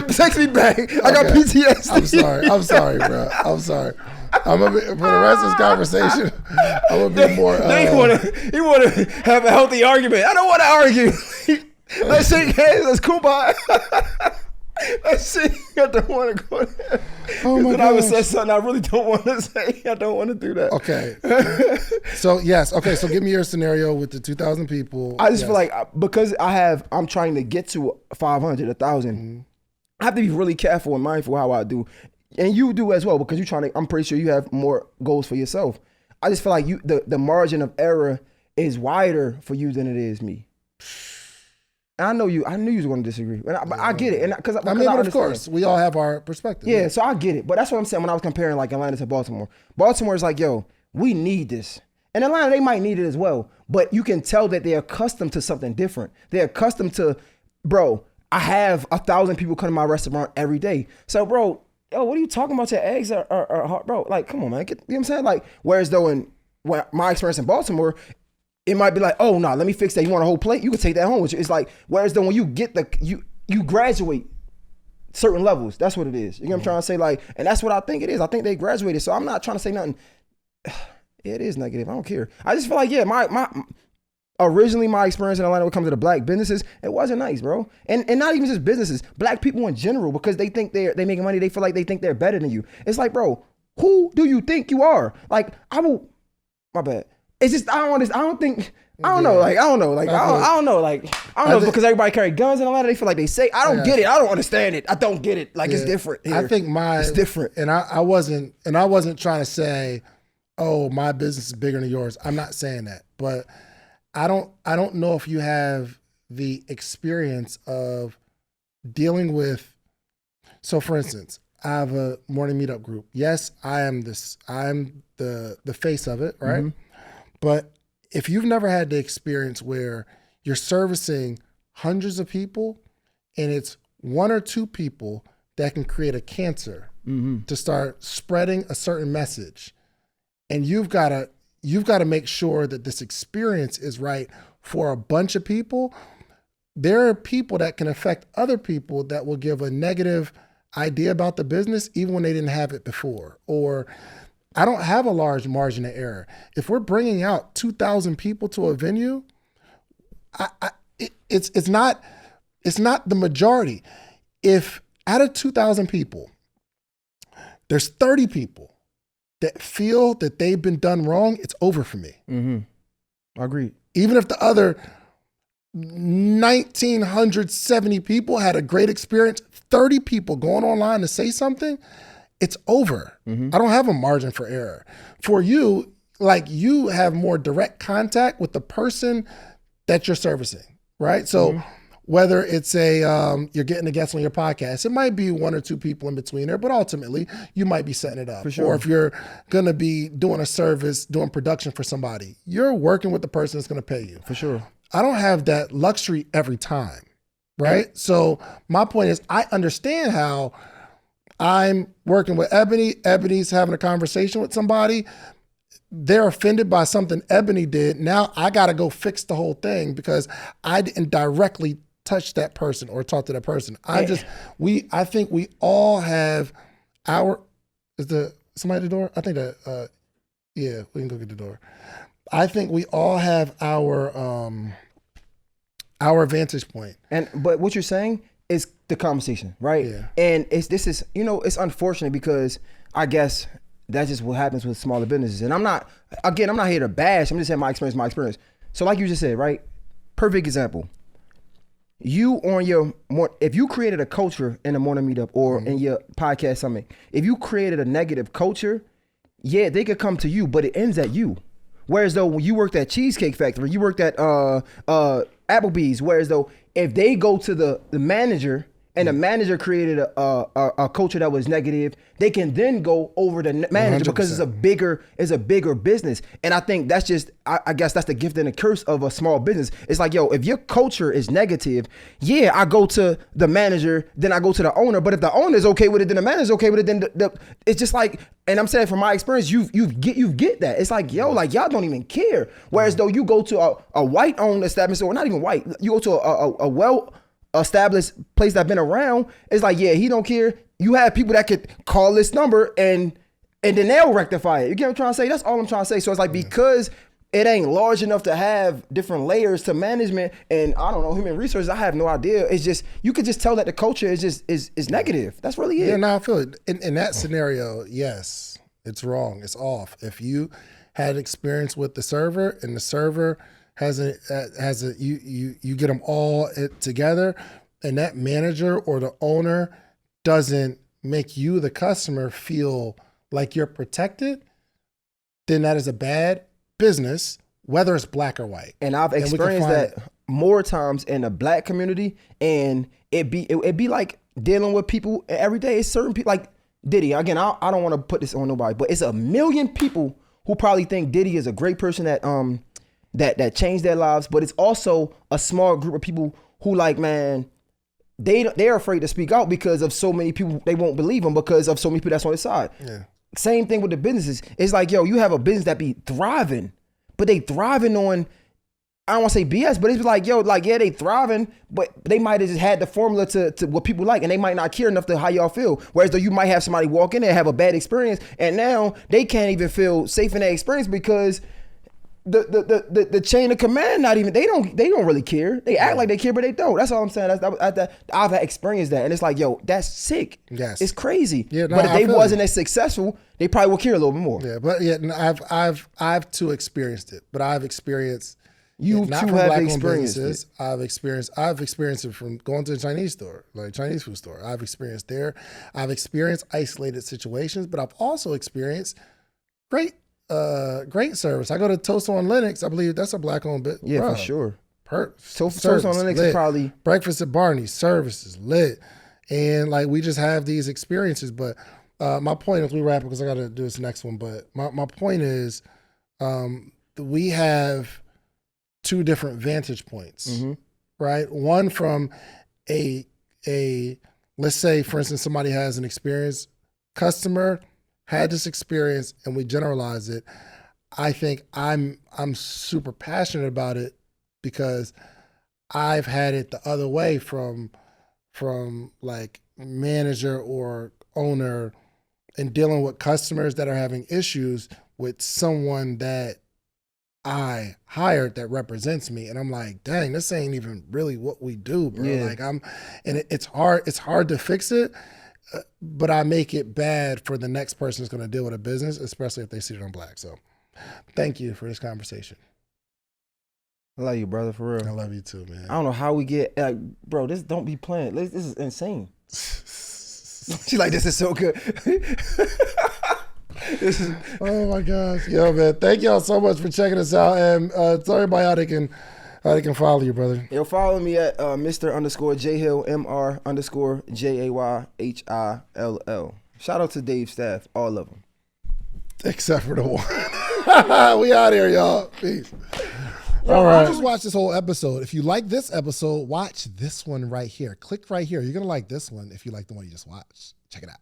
takes me back. I got PTSD. I'm sorry, bro. I'm sorry. I'm gonna be, for the rest of this conversation, I'm gonna be more. He want to have a healthy argument. I don't want to argue. Let's shake hands. Let's kumbaya. Let's see. I don't want to go there. Oh my But I would gosh. say something I really don't want to say. I don't want to do that. Okay. So yes. Okay. So give me your scenario with the 2,000 people. I just Yes. feel like because I'm trying to get to 500, 1,000. I have to be really careful and mindful how I do, and you do as well, because you're trying to. I'm pretty sure you have more goals for yourself. I just feel like the margin of error is wider for you than it is me. And I knew you was going to disagree, but I get it, and because I mean, but of course, we all have our perspective. Yeah, so I get it, but that's what I'm saying when I was comparing like Atlanta to Baltimore. Baltimore is like, yo, we need this. And Atlanta, they might need it as well, but you can tell that they're accustomed to something different. They're accustomed to, bro, I have 1,000 people come to my restaurant every day. So, bro, yo, what are you talking about? Your eggs are hard, bro. Like, come on, man. You know what I'm saying? Like, whereas though when my experience in Baltimore, it might be like, oh, no, let me fix that. You want a whole plate? You can take that home with you. It's like, whereas though when you get you graduate certain levels. That's what it is. You know what I'm trying to say? Like, and that's what I think it is. I think they graduated. So I'm not trying to say nothing. It is negative. I don't care. I just feel like, yeah, originally my experience in Atlanta when it comes to the black businesses, it wasn't nice, bro. And not even just businesses, black people in general, because they think they making money, they feel like they think they're better than you. It's like, bro, who do you think you are? Like, my bad. It's just, I don't know, because everybody carry guns in Atlanta, they feel like they say, I don't get it. I don't understand it. I don't get it. Like, it's different here. I think it's different. And I wasn't trying to say, oh, my business is bigger than yours. I'm not saying that, but I don't know if you have the experience of dealing with. So, for instance, I have a morning meetup group. Yes, I'm the face of it, right? Mm-hmm. But if you've never had the experience where you're servicing hundreds of people and it's one or two people that can create a cancer to start spreading a certain message, and you've got to make sure that this experience is right for a bunch of people. There are people that can affect other people that will give a negative idea about the business even when they didn't have it before. Or I don't have a large margin of error. If we're bringing out 2,000 people to a venue, it's not the majority. If out of 2,000 people, there's 30 people that feel that they've been done wrong, it's over for me. I agree. Even if the other 1,970 people had a great experience, 30 people going online to say something, it's over. I don't have a margin for error. For you, like, you have more direct contact with the person that you're servicing, right? So whether it's you're getting a guest on your podcast, it might be one or two people in between there, but ultimately you might be setting it up. For sure. Or if you're gonna be doing a service, doing production for somebody, you're working with the person that's gonna pay you. For sure. I don't have that luxury every time, right? So my point is, I understand how I'm working with Ebony. Ebony's having a conversation with somebody. They're offended by something Ebony did. Now I got to go fix the whole thing because I didn't directly touch that person or talk to that person. I think we all have somebody at the door? I think that, yeah, we can go get the door. I think we all have our vantage point. But what you're saying is the conversation, right? Yeah. And it's unfortunate because I guess that's just what happens with smaller businesses. And I'm not here to bash. I'm just saying my experience. So like you just said, right? Perfect example. If you created a culture in the morning meetup or in your podcast summit, if you created a negative culture, yeah, they could come to you, but it ends at you. Whereas though when you worked at Cheesecake Factory, you worked at Applebee's, whereas though if they go to the manager and the manager created a culture that was negative, they can then go over the manager 100%. because it's a bigger business. And I think that's just, I guess that's the gift and the curse of a small business. It's like, yo, if your culture is negative, yeah, I go to the manager, then I go to the owner. But if the owner is okay with it, then the manager's okay with it, then it's just like, and I'm saying from my experience, you get that. It's like, yo, like y'all don't even care. Whereas though you go to a white owned establishment, or not even white, you go to a well established place that's been around, it's like, yeah, he don't care. You have people that could call this number and then they'll rectify it. You get what I'm trying to say? That's all I'm trying to say. So it's like, because it ain't large enough to have different layers to management and I don't know, human resources, I have no idea. It's just, you could just tell that the culture is just is negative. That's really it. Yeah, no, I feel it. In that scenario, yes, it's wrong. It's off. If you had experience with the server and the server you get them all together, and that manager or the owner doesn't make you, the customer, feel like you're protected, then that is a bad business, whether it's black or white. And I've experienced that more times in the black community, and it be like dealing with people every day. It's certain people like Diddy. Again, I don't want to put this on nobody, but it's a million people who probably think Diddy is a great person that changed their lives, but it's also a small group of people who like, man, they're afraid to speak out because of so many people. They won't believe them because of so many people that's on his side. Yeah. Same thing with the businesses. It's like, yo, you have a business that be thriving, but they thriving on, I don't want to say BS, but it's like, yo, like, yeah, they thriving, but they might have just had the formula to what people like, and they might not care enough to how y'all feel. Whereas though you might have somebody walk in there, have a bad experience, and now they can't even feel safe in that experience because the chain of command, not even, they don't really care. They act like they care, but they don't. That's all I'm saying. I've experienced that, and it's like, yo, that's sick. Yes, it's crazy. Yeah, no, but if they wasn't as successful, they probably would care a little bit more. Yeah, but yeah, no, I've too experienced it, but I've experienced. You not too from have black experienced it. I've experienced it from going to the Chinese store, like Chinese food store. I've experienced there. I've experienced isolated situations, but I've also experienced great service. I go to Toast on Linux. I believe that's a black-owned bit. Yeah, for sure. Toast on Linux lit. is probably breakfast at Barney's. Services lit, and like we just have these experiences. But my point is, we wrap because I got to do this next one. But my point is, we have two different vantage points, right? One from a let's say, for instance, somebody has an experienced customer, had this experience, and we generalize it. I think I'm super passionate about it because I've had it the other way from like manager or owner and dealing with customers that are having issues with someone that I hired that represents me, and I'm like, dang, this ain't even really what we do, bro. Yeah. Like it's hard to fix it, but I make it bad for the next person who's going to deal with a business, especially if they see it on black. So thank you for this conversation. I love you, brother, for real. I love you too, man. I don't know how we get, like, bro, this don't be playing. This is insane. She's like, this is so good. Oh my gosh. Yo, man, thank y'all so much for checking us out. And tell everybody how they can follow you, brother. Yo, follow me at Mr._J Hill, MR_JAYHILL. Shout out to Dave's staff, all of them. Except for the one. We out here, y'all. Peace. All right. Just watch this whole episode. If you like this episode, watch this one right here. Click right here. You're going to like this one if you like the one you just watched. Check it out.